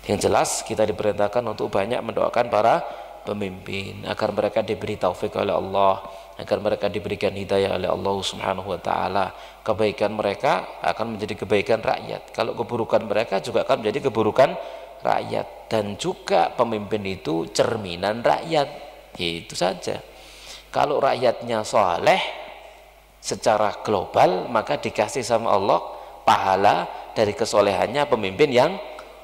yang jelas kita diperintahkan untuk banyak mendoakan para pemimpin agar mereka diberi taufik oleh Allah, agar mereka diberikan hidayah oleh Allah Subhanahu wa taala. Kebaikan mereka akan menjadi kebaikan rakyat. Kalau keburukan mereka juga akan menjadi keburukan rakyat. Dan juga pemimpin itu cerminan rakyat. Itu saja. Kalau rakyatnya soleh secara global, maka dikasih sama Allah pahala dari kesolehannya pemimpin yang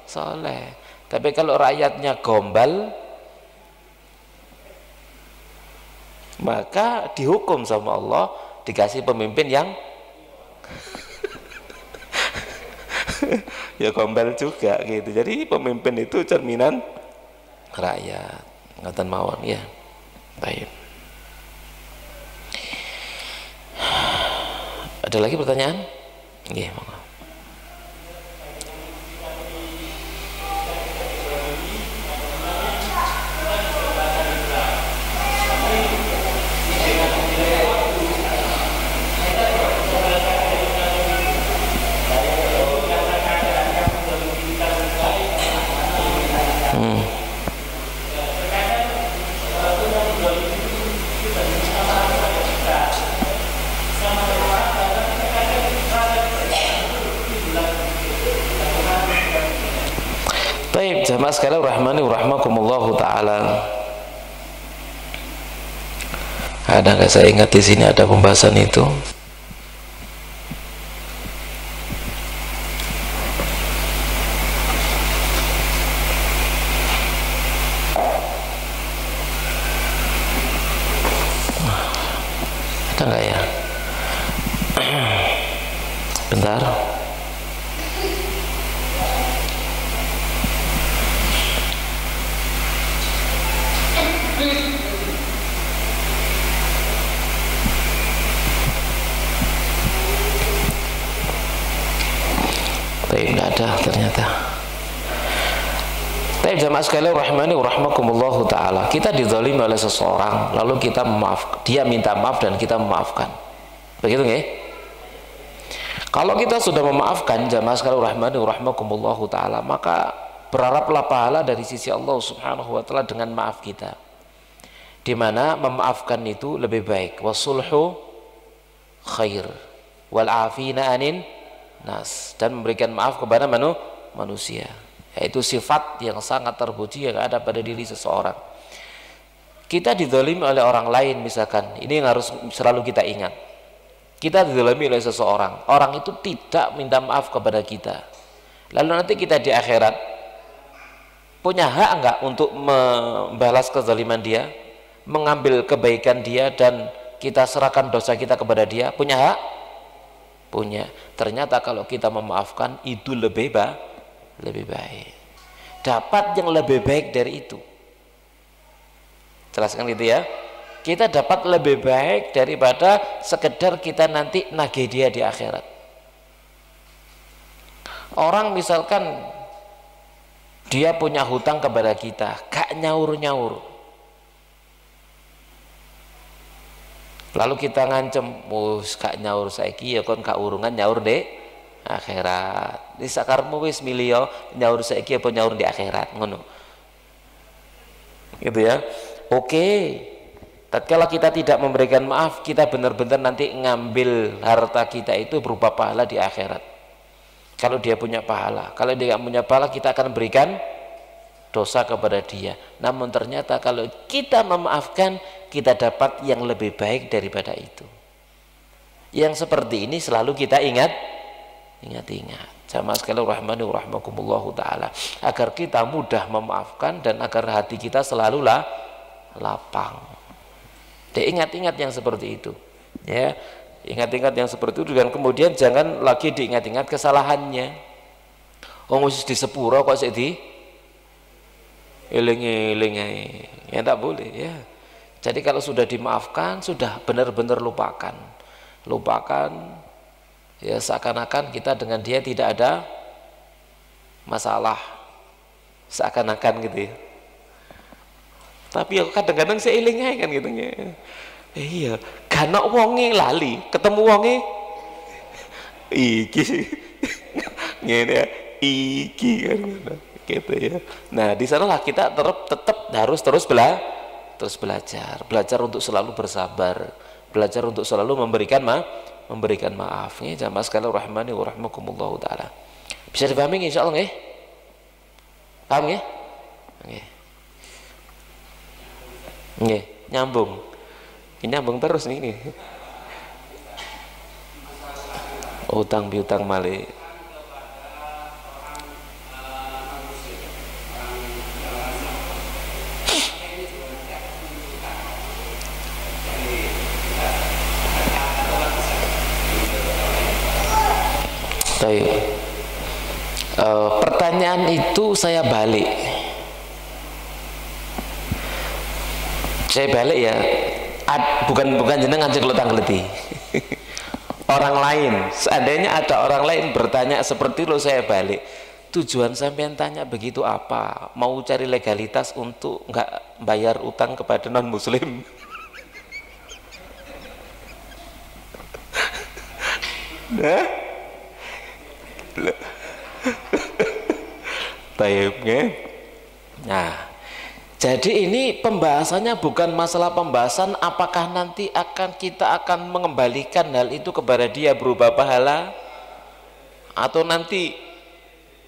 soleh. Tapi kalau rakyatnya gombal, maka dihukum sama Allah, dikasih pemimpin yang ya gombal juga gitu. Jadi pemimpin itu cerminan rakyat. Ngatan mawon ya. Baik. Ada lagi pertanyaan? Nggih, monggo. Baik, jamaah sekalian rahmani wa rahmakumullahu taala. Ada nggak, saya ingat di sini ada pembahasan itu. Ada nggak ya? Bentar. Tidak ada ternyata. Tapi jamaah sekalian rahmani wa rahmakumullahu taala, kita dizalimi oleh seseorang, lalu kita memaafkan, dia minta maaf dan kita memaafkan. Begitu nggih? Kalau kita sudah memaafkan, jamaah sekalian rahmani wa rahmakumullahu taala, maka berharaplah pahala dari sisi Allah Subhanahu wa taala dengan maaf kita. Di mana memaafkan itu lebih baik. Wasulhu khair wal afina anin nas, dan memberikan maaf kepada manusia, yaitu sifat yang sangat terpuji yang ada pada diri seseorang. Kita dizalimi oleh orang lain misalkan, ini yang harus selalu kita ingat. Kita dizalimi oleh seseorang, orang itu tidak minta maaf kepada kita, lalu nanti kita di akhirat punya hak enggak untuk membalas kezaliman dia, mengambil kebaikan dia dan kita serahkan dosa kita kepada dia? Punya hak? Punya. Ternyata kalau kita memaafkan itu lebih baik, dapat yang lebih baik dari itu. Jelaskan gitu ya, kita dapat lebih baik daripada sekedar kita nanti nagih dia di akhirat. Orang misalkan dia punya hutang kepada kita, gak nyaur-nyaur, lalu kita ngancem, mus gak nyaur saiki ya kon gak urungan nyaur dek akhirat. Di sakarmu wis milio nyaur saiki apa nyaur di akhirat, ngono. Gitu ya. Oke. Tatkala kita tidak memberikan maaf, kita benar-benar nanti ngambil harta kita itu berupa pahala di akhirat. Kalau dia punya pahala, kalau dia tidak punya pahala, kita akan berikan dosa kepada dia. Namun ternyata kalau kita memaafkan, kita dapat yang lebih baik daripada itu. Yang seperti ini selalu kita ingat. Jamaah sekalian rahmani wa rahmakumullahu taala, agar kita mudah memaafkan dan agar hati kita selalu lapang. Ingat-ingat yang seperti itu. Ya, ingat-ingat yang seperti itu, dan kemudian jangan lagi diingat-ingat kesalahannya. Wis di sepuro kok sik di eling-eling ya, tak boleh ya. Jadi kalau sudah dimaafkan, sudah benar-benar lupakan ya, seakan-akan kita dengan dia tidak ada masalah, seakan-akan gitu ya. Tapi ya kadang-kadang saya eling ae kan gitu ya. Iya, karena wonge lali, ketemu wonge iki ngene ya, iki kan gitu ya. Nah, di sanalah kita tetap harus terus belajar untuk selalu bersabar, belajar untuk selalu memberikan maaf. Ini jamaah sekalian rahmani wa rahmakumullahu taala. Bisa dipahami insyaallah nggih? Paham nggih? Nggih. Nggih, nyambung. Ini nyambung terus nih ini. Utang piutang malih. Pertanyaan itu saya balik ya, bukan jenengan kalau tanggleti. Orang lain, seandainya ada orang lain bertanya seperti lo, saya balik, tujuan sampean tanya begitu apa? Mau cari legalitas untuk nggak bayar utang kepada non muslim? Nah, jadi ini pembahasannya bukan masalah pembahasan apakah nanti kita akan mengembalikan hal itu kepada dia berupa pahala, atau nanti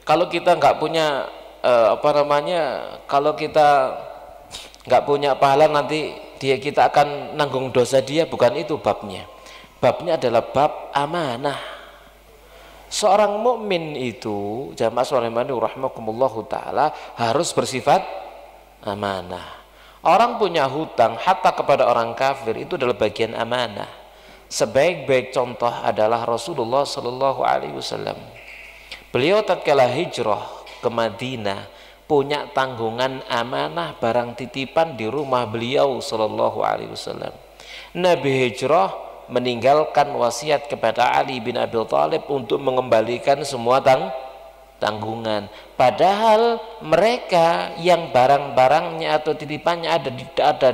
kalau kita nggak punya kalau kita nggak punya pahala nanti kita akan nanggung dosa dia. Bukan itu babnya. Babnya adalah bab amanah. Seorang mukmin itu, jamaah sholihin rahimakumullahu taala, harus bersifat amanah. Orang punya hutang hatta kepada orang kafir itu adalah bagian amanah. Sebaik-baik contoh adalah Rasulullah sallallahu alaihi wasallam. Beliau tatkala hijrah ke Madinah punya tanggungan amanah barang titipan di rumah beliau sallallahu alaihi wasallam. Nabi hijrah meninggalkan wasiat kepada Ali bin Abi Thalib untuk mengembalikan semua tanggungan. Padahal mereka yang barang-barangnya atau titipannya ada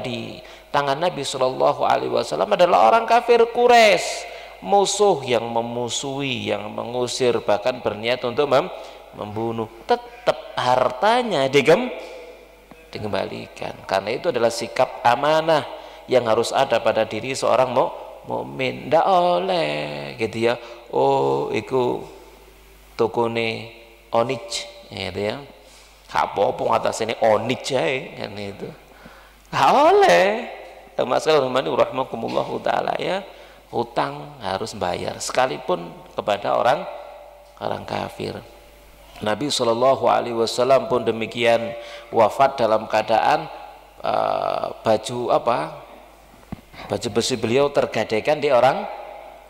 di tangan Nabi Shallallahu Alaihi Wasallam adalah orang kafir Quraisy, musuh yang memusuhi, yang mengusir, bahkan berniat untuk membunuh. Tetap hartanya dikembalikan, karena itu adalah sikap amanah yang harus ada pada diri seorang mukmin. Ndak oleh gitu ya, oh iku tokone Onich gitu ya, gak apa-apa atasnya Onich ae kan itu. Gak oleh. Masalah rahimahumullahu taala ya, hutang harus bayar sekalipun kepada orang kafir. Nabi Shallallahu Alaihi Wasallam pun demikian, wafat dalam keadaan baju besi beliau tergadaikan di orang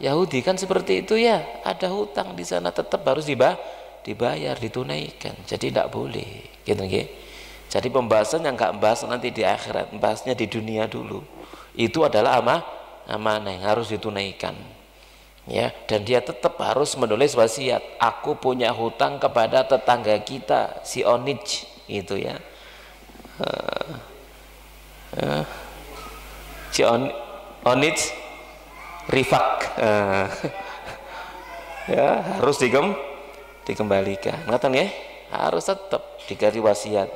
Yahudi, kan seperti itu ya. Ada hutang di sana tetap harus dibayar, ditunaikan. Jadi tidak boleh gitu. Jadi pembahasan yang nggak bahas nanti di akhirat, bahasnya di dunia dulu. Itu adalah amanah yang harus ditunaikan ya. Dan dia tetap harus menulis wasiat, aku punya hutang kepada tetangga kita si Onich itu ya. Si Onich Rifak ya, harus dikembalikan. Ngatan ya, harus tetap dikasih wasiat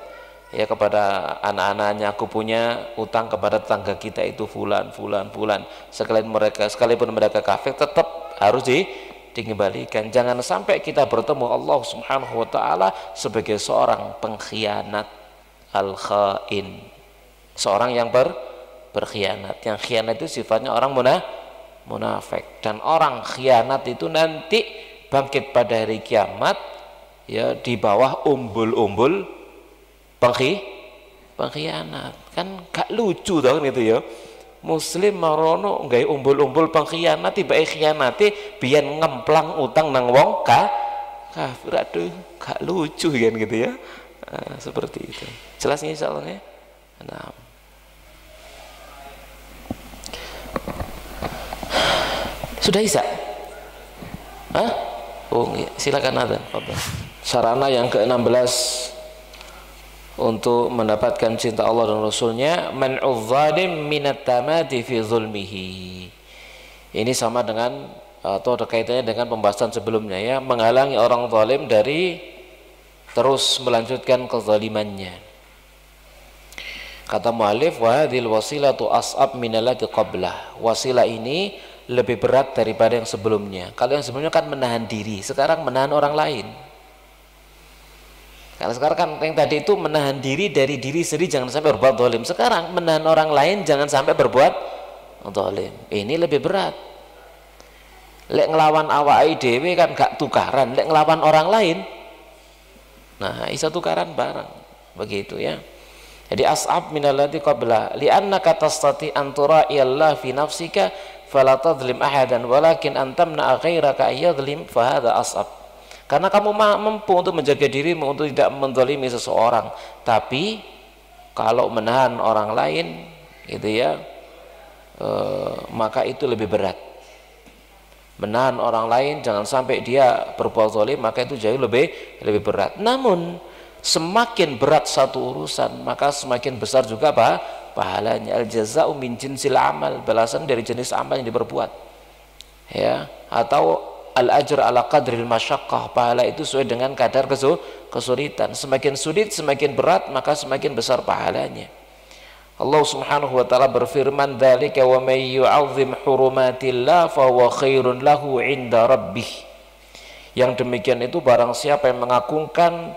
ya kepada anak-anaknya, aku punya utang kepada tetangga kita itu fulan. Sekalipun mereka kafir tetap harus dikembalikan. Jangan sampai kita bertemu Allah Subhanahu wa taala sebagai seorang pengkhianat, al-khain, seorang yang berkhianat. Yang khianat itu sifatnya orang munafik, dan orang khianat itu nanti bangkit pada hari kiamat ya di bawah umbul-umbul pengkhianat. Kan gak lucu tau kan itu ya, muslim marono nggak umbul-umbul pengkhianat, tiba khianati biar ngemplang utang nang wong kafir. Aduh, gak lucu kan gitu ya. Nah, seperti itu jelasnya insyaallah ya. Nah, sudah Isa? Hah? Oh, silakan adzan. Sarana yang ke-16 untuk mendapatkan cinta Allah dan Rasulnya, man'udz zalim minat tamadi fi zulmihi. Ini sama dengan atau ada kaitannya dengan pembahasan sebelumnya ya, menghalangi orang zalim dari terus melanjutkan kezalimannya. Kata mu'alif, wa hadhil wasilatu as'ab minallati qablah. Wasilah ini lebih berat daripada yang sebelumnya. Kalau yang sebelumnya kan menahan diri, sekarang menahan orang lain. Kalau sekarang kan yang tadi itu menahan diri dari diri sendiri jangan sampai berbuat zalim. Sekarang menahan orang lain jangan sampai berbuat zalim. Ini lebih berat. Lek ngelawan awake dhewe kan gak tukaran, lek ngelawan orang lain nah isa tukaran barang begitu ya. Jadi as'ab minallati qabla li'annaka tastati an tura'iyallah fi nafsika fala tadhlim ahadan walakin an tamna'a ghairaka ayyadhlim fa hadha as'ab. Karena kamu mampu untuk menjaga dirimu untuk tidak menzalimi seseorang, tapi kalau menahan orang lain gitu ya maka itu lebih berat. Menahan orang lain jangan sampai dia berbuat zalim, maka itu jauh lebih berat. Namun semakin berat satu urusan maka semakin besar juga pahalanya. Al jaza'u min jinsil amal, balasan dari jenis amal yang diperbuat ya. Atau al ajr ala qadril masyaqqah, pahala itu sesuai dengan kadar kesulitan. Semakin sulit semakin berat maka semakin besar pahalanya. Allah Subhanahu wa taala berfirman, "Dzalika wa may yu'azzim hurumatillah fa huwa khairun lahu 'inda rabbih." Yang demikian itu barang siapa yang mengagungkan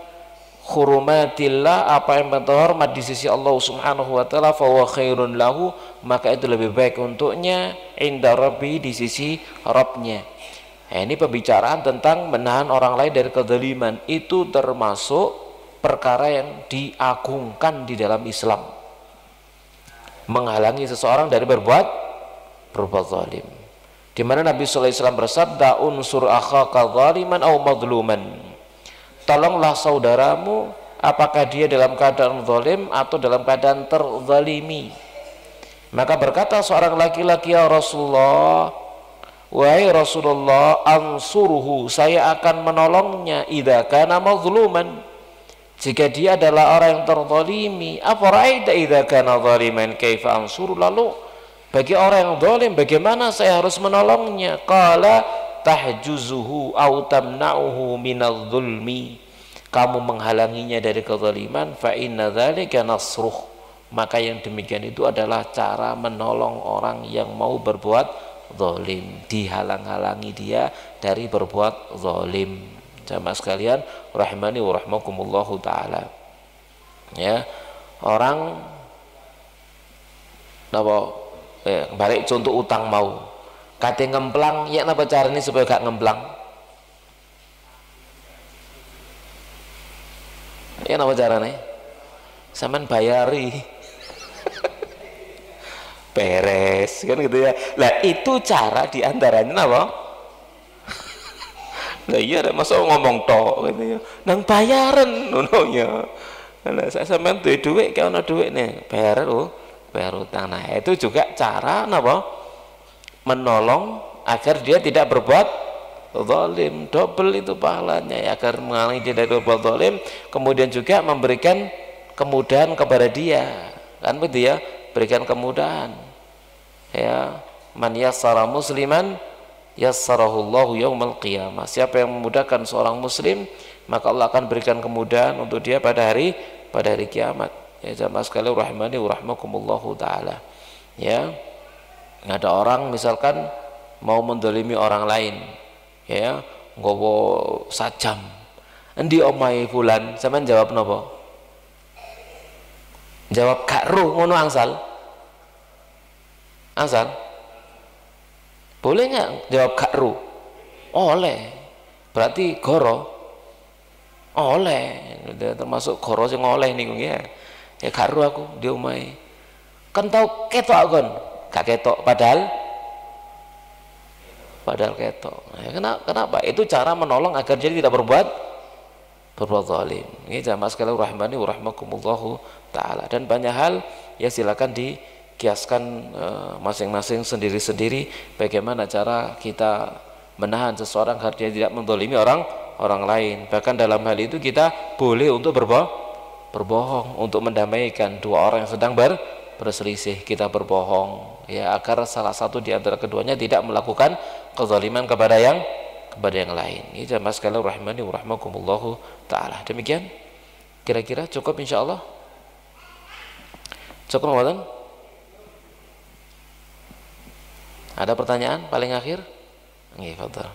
hurumatillah, apa yang terhormat di sisi Allah Subhanahu wa taala, fa huwa khairun lahu, maka itu lebih baik untuknya 'inda rabbi, di sisi Rabbnya. Nah, ini pembicaraan tentang menahan orang lain dari kezaliman, itu termasuk perkara yang diagungkan di dalam Islam. Menghalangi seseorang dari berbuat zalim. Di mana Nabi sallallahu alaihi wasallam bersabda, "Unsur akhaka zaliman aw madluman." Tolonglah saudaramu apakah dia dalam keadaan zalim atau dalam keadaan terzalimi. Maka berkata seorang laki-laki, "Ya Rasulullah, wahai Rasulullah, ansuruhu, saya akan menolongnya idza kana mazluman, jika dia adalah orang yang terzalimi. Afara'aita idza kana zaliman kaifa ansur?" Lalu bagi orang yang zalim bagaimana saya harus menolongnya? Qala tahjuzuhu aw tamna'uhu minadh zulmi, kamu menghalanginya dari kezaliman, fa inna dzalika nasruh, maka yang demikian itu adalah cara menolong orang yang mau berbuat zalim, dihalang-halangi dia dari berbuat zalim. Jamaah sekalian rahimani wa rahmakumullahu taala. Ya, orang napa balik contoh utang mau kate ngemplang, ya napa caranya supaya gak ngemplang? Ya napa caranya? Sampean bayari beres kan gitu ya. Lah itu cara diantaranya napa? Lah iya, masa ngomong tok gitu ya. Nang bayaran ngono ya. Lah saya sampean duwe dhuwit ki ana dhuwitne, bayar utang. Nah, itu juga cara napa? Menolong agar dia tidak berbuat zalim. Double itu pahalanya ya, agar menghalangi dia dari berbuat zalim, kemudian juga memberikan kemudahan kepada dia. Kan begitu ya, berikan kemudahan. Ya, man yassara musliman yassarahullahu yaumal qiyamah. Siapa yang memudahkan seorang muslim, maka Allah akan berikan kemudahan untuk dia pada hari kiamat. Ya jamaah sekalian rahimani wa rahmakumullahu taala. Ya. Ada orang misalkan mau mendolimi orang lain, ya, nggowo sajam. Endi omahe fulan? Sampeyan jawab napa? Jawab gak ro ngono angsal. Angsal? Boleh nggak jawab gak ru? Oleh. Berarti goro? Oleh. Termasuk goro sing oleh nih ya. Ya gak ru aku di omahe. Kan tau ketok kon, gak ketok padahal ketok. Ya, kenapa? Itu cara menolong agar jadi tidak berbuat zalim. Ini jamaah sekalian rahimani wa rahmakumullahu taala. Dan banyak hal ya silakan kiaskan masing-masing sendiri-sendiri bagaimana cara kita menahan seseorang agar dia tidak menzalimi orang lain. Bahkan dalam hal itu kita boleh untuk berbohong untuk mendamaikan dua orang yang sedang berselisih. Kita berbohong ya agar salah satu di antara keduanya tidak melakukan kezaliman kepada yang lain. Ini jamaah sekalian rahimani wa rahmakumullahu taala. Demikian kira-kira cukup insyaallah. Cukup Ramadan? Ada pertanyaan paling akhir? Nggih, fadhal.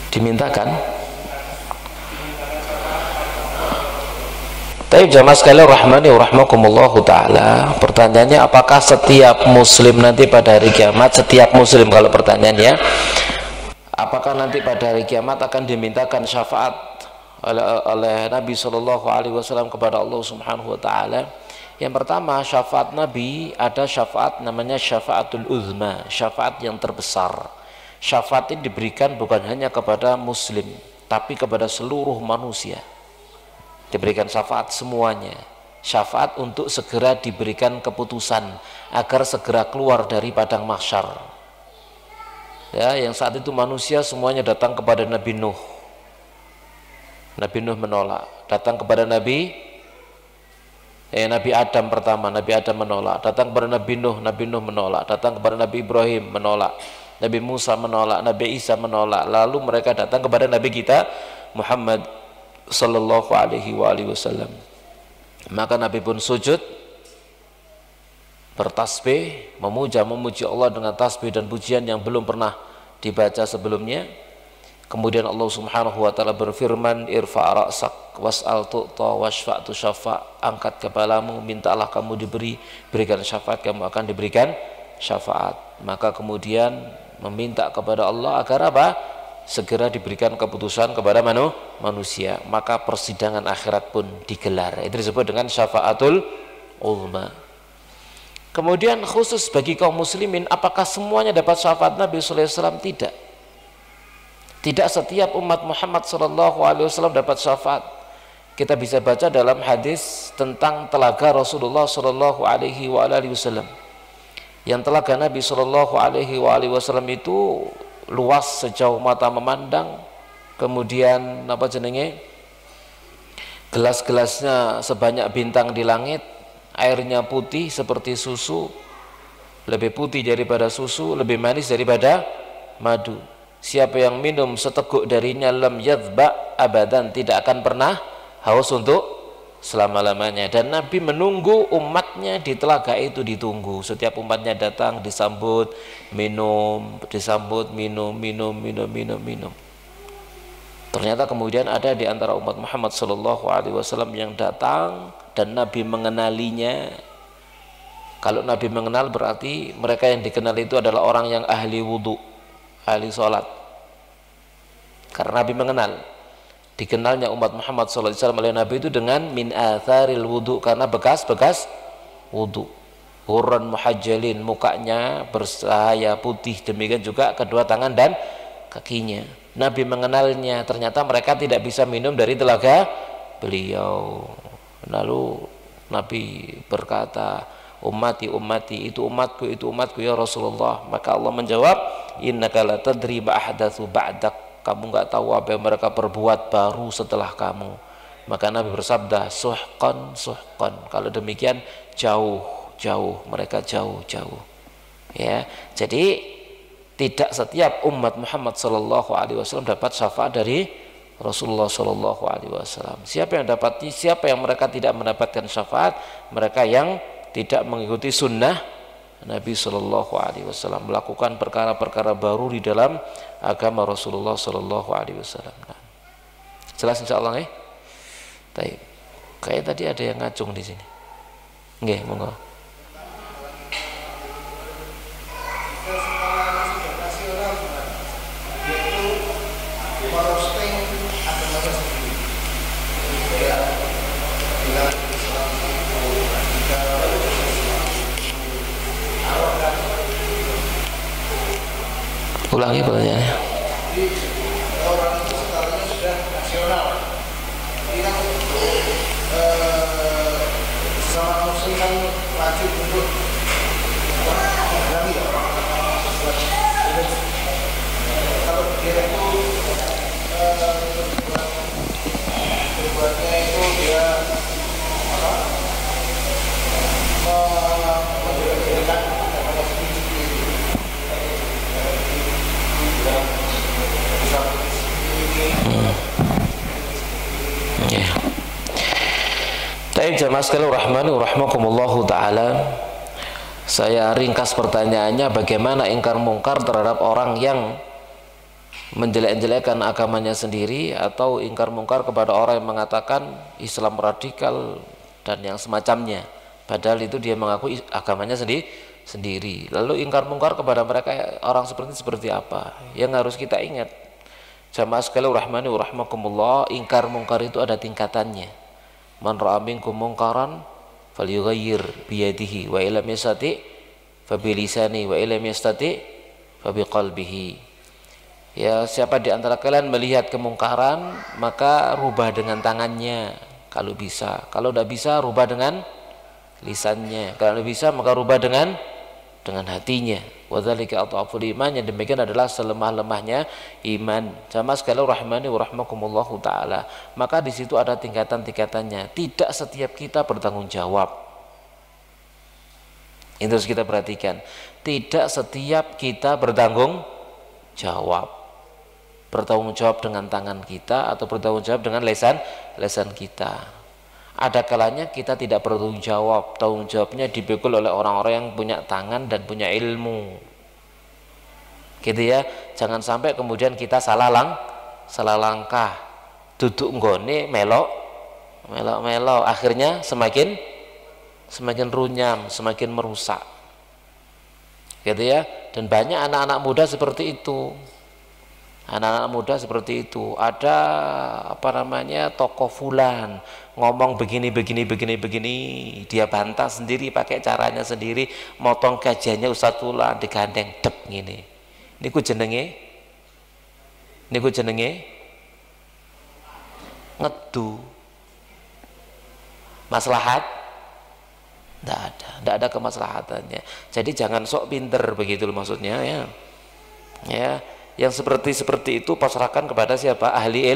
Dimintakan Tapi jamaah sekalian rahmani wa rahmakumullahu ta'ala, pertanyaannya apakah setiap muslim nanti pada hari kiamat, setiap muslim kalau pertanyaannya, apakah nanti pada hari kiamat akan dimintakan syafaat oleh Nabi SAW kepada Allah Subhanahu wa ta'ala? Yang pertama, syafaat Nabi ada syafaat namanya syafaatul uzma, syafaat yang terbesar. Syafaat ini diberikan bukan hanya kepada muslim, tapi kepada seluruh manusia. Diberikan syafaat semuanya, syafaat untuk segera diberikan keputusan agar segera keluar dari padang mahsyar. Ya, yang saat itu manusia semuanya datang kepada Nabi Nuh. Nabi Nuh menolak. Datang kepada Nabi Adam pertama, Nabi Adam menolak. Datang kepada Nabi Nuh menolak. Datang kepada Nabi Ibrahim menolak. Nabi Musa menolak, Nabi Isa menolak. Lalu mereka datang kepada Nabi kita Muhammad sallallahu alaihi wasallam. Maka Nabi pun sujud, bertasbih, memuji Allah dengan tasbih dan pujian yang belum pernah dibaca sebelumnya. Kemudian Allah Subhanahu wa taala berfirman, irfa' ra'sak was'al tu'ta washfa' tu syafa', angkat kepalamu, mintalah kamu berikan syafaat, kamu akan diberikan syafaat. Maka kemudian meminta kepada Allah agar apa? Segera diberikan keputusan kepada manusia. Maka persidangan akhirat pun digelar. Itu disebut dengan syafaatul ulma. Kemudian khusus bagi kaum muslimin, apakah semuanya dapat syafaat Nabi SAW? Tidak. Tidak setiap umat Muhammad SAW dapat syafaat. Kita bisa baca dalam hadis tentang telaga Rasulullah SAW. Yang telaga Nabi SAW itu luas sejauh mata memandang, kemudian gelas-gelasnya sebanyak bintang di langit, airnya putih seperti susu, lebih putih daripada susu, lebih manis daripada madu. Siapa yang minum seteguk darinya lam yadhba abadan, tidak akan pernah haus untuk selama-lamanya. Dan Nabi menunggu umatnya di telaga itu, ditunggu. Setiap umatnya datang disambut, minum, disambut, minum. Ternyata kemudian ada di antara umat Muhammad SAW yang datang dan Nabi mengenalinya. Kalau Nabi mengenal berarti mereka yang dikenal itu adalah orang yang ahli wudhu, ahli sholat. Karena Nabi mengenal. Dikenalnya umat Muhammad SAW oleh Nabi itu dengan min atharil wudu, karena bekas-bekas wudu. Hurran muhajjalin, mukanya bersahaya putih, demikian juga kedua tangan dan kakinya. Nabi mengenalnya. Ternyata mereka tidak bisa minum dari telaga beliau. Lalu Nabi berkata, ummati itu umatku ya Rasulullah. Maka Allah menjawab, innaka la tadri ma ahdatsu ba'dak, kamu nggak tahu apa yang mereka perbuat baru setelah kamu. Maka Nabi bersabda, suhqan, kalau demikian jauh, mereka jauh. Ya, jadi tidak setiap umat Muhammad SAW dapat syafaat dari Rasulullah SAW. Siapa yang mereka tidak mendapatkan syafaat? Mereka yang tidak mengikuti sunnah Nabi SAW, melakukan perkara-perkara baru di dalam agama Rasulullah SAW. Nah, jelas insyaallah ya. Kayak tadi ada yang ngacung di sini. Nggih, monggo. Ulangi pertanyaannya. Orang itu sekarang sudah nasional. Ini kan sama muslim kan wajib untuk mengalami ya. Kalau dia itu berbuatnya itu dia menjadikan kata sedikit. Baik jamaah sekalian rahmani wa rahmakumullahu taala. Saya ringkas pertanyaannya, bagaimana ingkar mungkar terhadap orang yang menjelek-jelekkan agamanya sendiri, atau ingkar mungkar kepada orang yang mengatakan Islam radikal dan yang semacamnya, padahal itu dia mengaku agamanya sendiri. Lalu ingkar mungkar kepada mereka orang seperti apa yang harus kita ingat, jamaah sekalian rahmani wa rahmakumullah, ingkar mungkar itu ada tingkatannya. Man ra'a minkum mungkaran falyughayyir biyadihi wa illam yastati fa bilisani wa illam yastati fa biqalbihi. Ya, siapa di antara kalian melihat kemungkaran, maka rubah dengan tangannya kalau bisa. Kalau tidak bisa, rubah dengan lisannya. Kalau tidak bisa, maka rubah dengan hatinya. Wa dzalika adhaful iman, yang demikian adalah selemah-lemahnya iman. Jamaah sekalian rahimani wa rahmakumullahu taala. Maka di situ ada tingkatan-tingkatannya. Tidak setiap kita bertanggung jawab. Itu harus kita perhatikan. Tidak setiap kita bertanggung jawab. Bertanggung jawab dengan tangan kita atau bertanggung jawab dengan lisan kita. Ada kalanya kita tidak bertanggung jawab, tanggung jawabnya dipikul oleh orang-orang yang punya tangan dan punya ilmu, gitu ya. Jangan sampai kemudian kita salah langkah, duduk nggone melok, akhirnya semakin runyam, semakin merusak, gitu ya. Dan banyak anak-anak muda seperti itu. Anak-anak muda seperti itu. Ada tokoh fulan ngomong begini, dia bantah sendiri pakai caranya sendiri, motong kajiannya Ustaz fulan digandeng dep ngene. Niku jenenge ngedu. Maslahat tidak ada kemaslahatannya. Jadi jangan sok pinter begitu maksudnya ya. Ya. Yang seperti itu pasrahkan kepada siapa? Ahli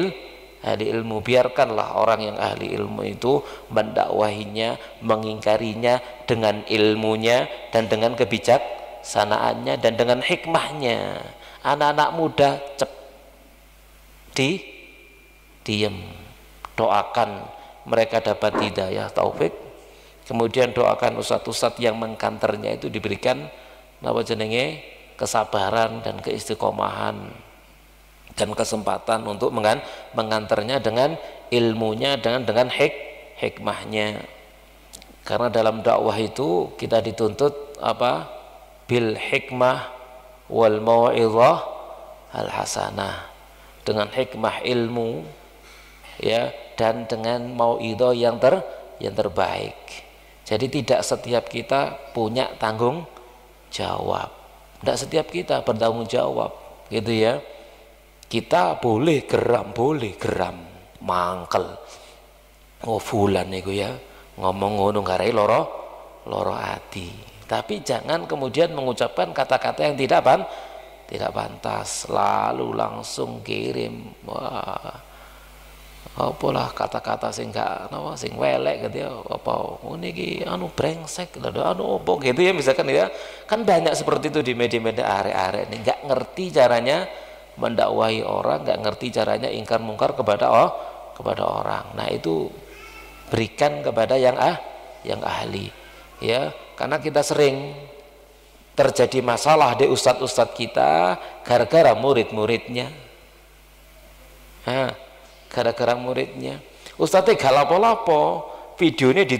ilmu. Biarkanlah orang yang ahli ilmu itu mendakwahinya, mengingkarinya dengan ilmunya dan dengan kebijaksanaannya dan dengan hikmahnya. Anak-anak muda diam, doakan mereka dapat hidayah taufik, kemudian doakan ustadz-ustadz yang mengkanternya itu diberikan kesabaran dan keistiqomahan dan kesempatan untuk mengantarnya dengan ilmunya, dengan hikmahnya. Karena dalam dakwah itu kita dituntut bil hikmah wal mau'izah al hasanah, dengan hikmah ilmu ya, dan dengan mau'izah yang terbaik. Jadi tidak setiap kita punya tanggung jawab. Tidak setiap kita bertanggung jawab, gitu ya. Kita boleh geram, mangkel. Oh fulan niku ya, ngomong ngono garai loro ati. Tapi jangan kemudian mengucapkan kata-kata yang tidak pantas, lalu langsung kirim. Wah, apalah kata-kata sing gak sing welek gitu ya, apa niki brengsek opo gitu ya, misalkan ya. Kan banyak seperti itu di media-media arek-arek nih, nggak ngerti caranya mendakwahi orang, nggak ngerti caranya ingkar mungkar kepada orang. Nah itu berikan kepada yang ahli ya, karena kita sering terjadi masalah di ustadz-ustadz kita gara-gara murid-muridnya. Gara-gara muridnya. Ustadznya gak lapo-lapo, videonya di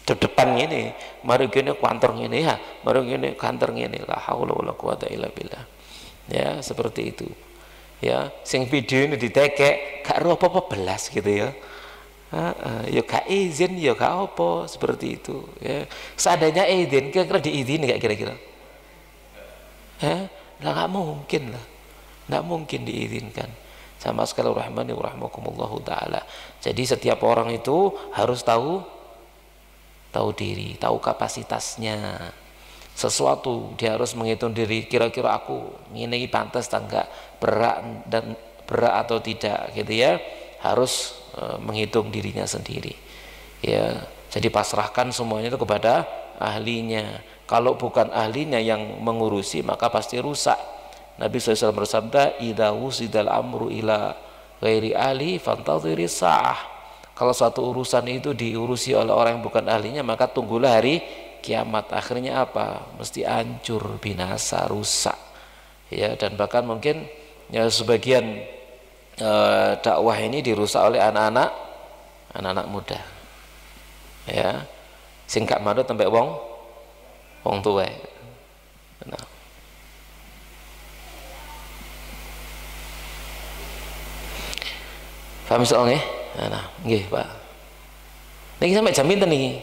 depan ini, mari gini kantor ini ya, mari gini kantor ini, la haula wala quwata illa billah. Ya, seperti itu. Ya, sing video ini ditekek, gak ro apa-apa belas gitu ya. Ya gak izin, ya gak apa, seperti itu. Ya, seandainya izin, kira-kira diizin gak kira-kira? Lah gak mungkin lah, gak mungkin diizinkan. Sama sekali rahmani wa rahmakumullahu ta'ala. Jadi setiap orang itu harus tahu diri, tahu kapasitasnya. Sesuatu dia harus menghitung diri, kira-kira aku ini pantas atau enggak, berat atau tidak gitu ya. Harus menghitung dirinya sendiri. Ya, jadi pasrahkan semuanya itu kepada ahlinya. Kalau bukan ahlinya yang mengurusi, maka pasti rusak. Nabi SAW bersabda, idza wusidal amru ila ghairi ahli fantadhiri sa'ah. Kalau suatu urusan itu diurusi oleh orang yang bukan ahlinya, maka tunggulah hari kiamat. Akhirnya apa? Mesti hancur, binasa, rusak. Ya, dan bahkan mungkin Ya, sebagian dakwah ini dirusak oleh anak-anak muda. Ya, sing gak manut sampai wong tuwa. Nah. Paham soal nggih? Nah, nggih, Pak. Niki sampai jam pinten niki?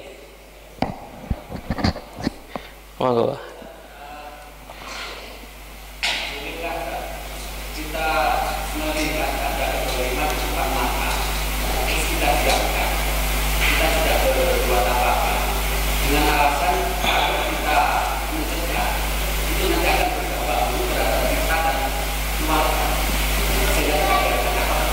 Monggo, Pak. Kita melihat ada kezaliman di depan mata, terus kita diamkan, kita tidak berbuat apa-apa dengan alasan kalau kita mencegah itu nanti akan berdampak buruk terhadap kita dan keluarga, sehingga kita tidak akan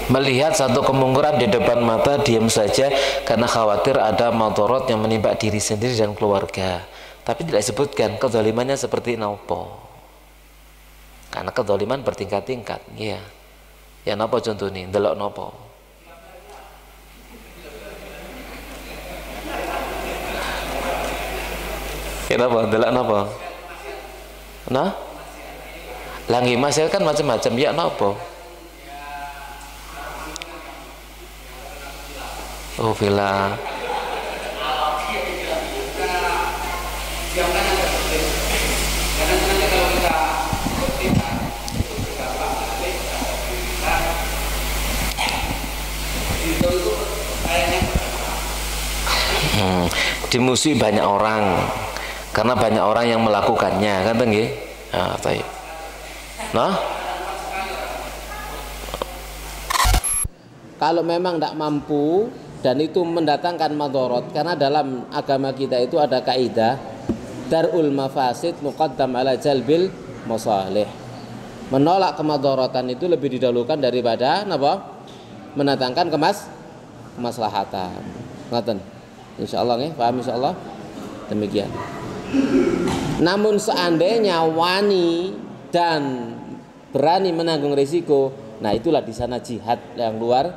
Melihat satu kemungkaran di depan mata, diam saja karena khawatir ada madharat yang menimpa diri sendiri dan keluarga. Tapi tidak disebutkan kezalimannya seperti nopo. Karena kezaliman bertingkat-tingkat, ya. Ya nopo contoh nih, delok nopo. Kenapa? Delok nopo? Nah? Langi mas kan macam-macam, ya nopo? Oh, villa. Dimusuhi banyak orang karena banyak orang yang melakukannya, kan nggih? Nah, kalau memang tidak mampu dan itu mendatangkan madharat, karena dalam agama kita itu ada kaidah darul mafasid muqaddam ala jalbil masalih. Menolak kemadharatan itu lebih didahulukan daripada apa? Mendatangkan kemaslahatan. Ngoten. Insyaallah nggih, paham insyaallah. Demikian. Namun seandainya wani dan berani menanggung risiko, nah itulah di sana jihad yang luar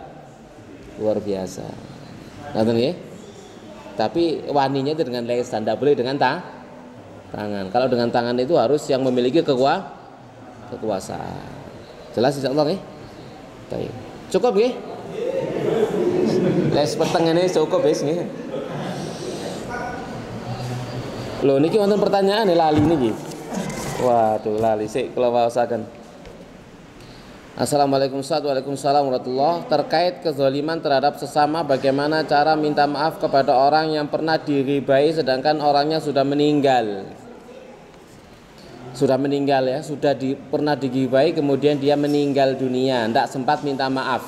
biasa. Ngoten nggih. Tapi waninya itu dengan lisan, tidak boleh dengan tangan. Kalau dengan tangan itu harus yang memiliki kekuasaan. Jelas insyaallah nggih? Baik. Cukup nggih? Les petengene cukup wis nggih. Lho niki wonten pertanyaan lali niki. Waduh lali sik kula waosaken. Assalamualaikum Waalaikumsalam warahmatullahi. Terkait kezaliman terhadap sesama, bagaimana cara minta maaf kepada orang yang pernah dighibai sedangkan orangnya sudah meninggal? Sudah meninggal ya, pernah dighibai kemudian dia meninggal dunia, tidak sempat minta maaf.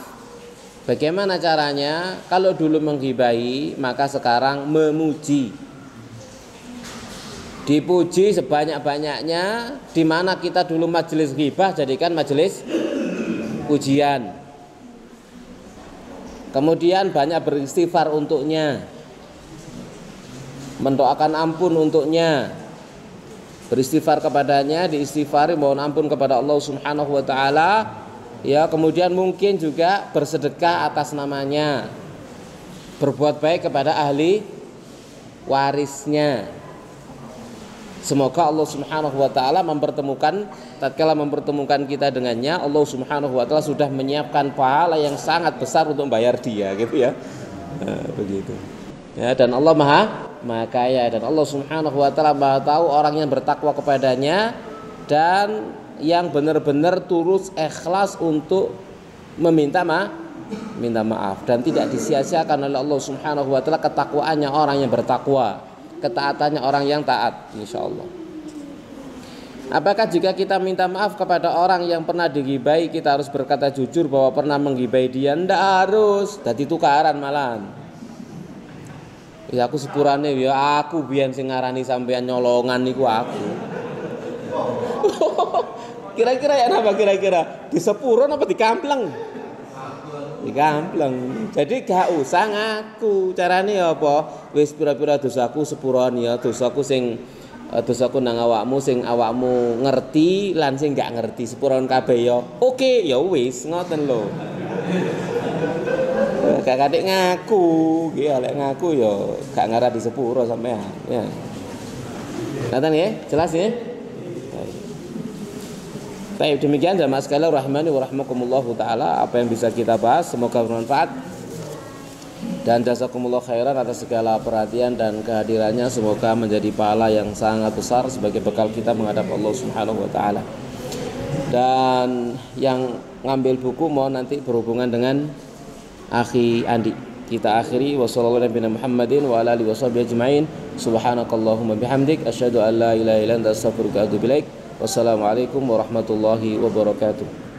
Bagaimana caranya? Kalau dulu menghibai, maka sekarang memuji. Dipuji sebanyak-banyaknya. Di mana kita dulu majelis ghibah, jadikan majelis pujian. Kemudian banyak beristighfar untuknya, mendoakan ampun untuknya, beristighfar kepadanya, diistighfari, mohon ampun kepada Allah Subhanahu wa taala. Ya, kemudian mungkin juga bersedekah atas namanya, berbuat baik kepada ahli warisnya. Semoga Allah Subhanahu wa taala tatkala mempertemukan kita dengannya, Allah Subhanahu wa taala sudah menyiapkan pahala yang sangat besar untuk membayar dia, gitu ya. Nah, begitu. Ya, dan Allah Maha Kaya, dan Allah Subhanahu wa taala Maha tahu orang yang bertakwa kepadanya dan yang benar-benar tulus ikhlas untuk minta maaf, dan tidak disia-siakan oleh Allah Subhanahu wa taala ketakwaannya orang yang bertakwa, ketaatannya orang yang taat, insyaallah. Apakah jika kita minta maaf kepada orang yang pernah dighibai, kita harus berkata jujur bahwa pernah menghibai dia? Ndak harus, dadi tukaran malahan. Ya aku sepurane, ya aku biyen sing ngarani sampean nyolongan niku aku. Kira-kira ya apa kira-kira? Di sepuro apa di kampleng? Di kampleng. Jadi gak usah ngaku. Carane ya apa? Wis pira-pira dosaku sepuron ya, dosaku nang awakmu sing awakmu ngerti lan sing gak ngerti sepuron kabeh ya. Oke, ya wis ngoten lho. Gak kadek ngaku, nggih lek ngaku ya gak ngarah di sepuro sampean ya. Ngoten nggih? Jelas nggih? Baik, demikian jamaah sekalian rahimani wa rahmakumullahu taala, apa yang bisa kita bahas semoga bermanfaat. Dan jazakumullah khairan atas segala perhatian dan kehadirannya, semoga menjadi pahala yang sangat besar sebagai bekal kita menghadap Allah Subhanahu wa taala. Dan yang ngambil buku mohon nanti berhubungan dengan Akhi Andi. Kita akhiri wassallallahu nabiyana Muhammadin wa ala alihi washabihi ajmain. Subhanakallahumma bihamdik asyhadu an la ilaha illa anta astaghfiruka wa atubu ilaik. Wassalamualaikum warahmatullahi wabarakatuh.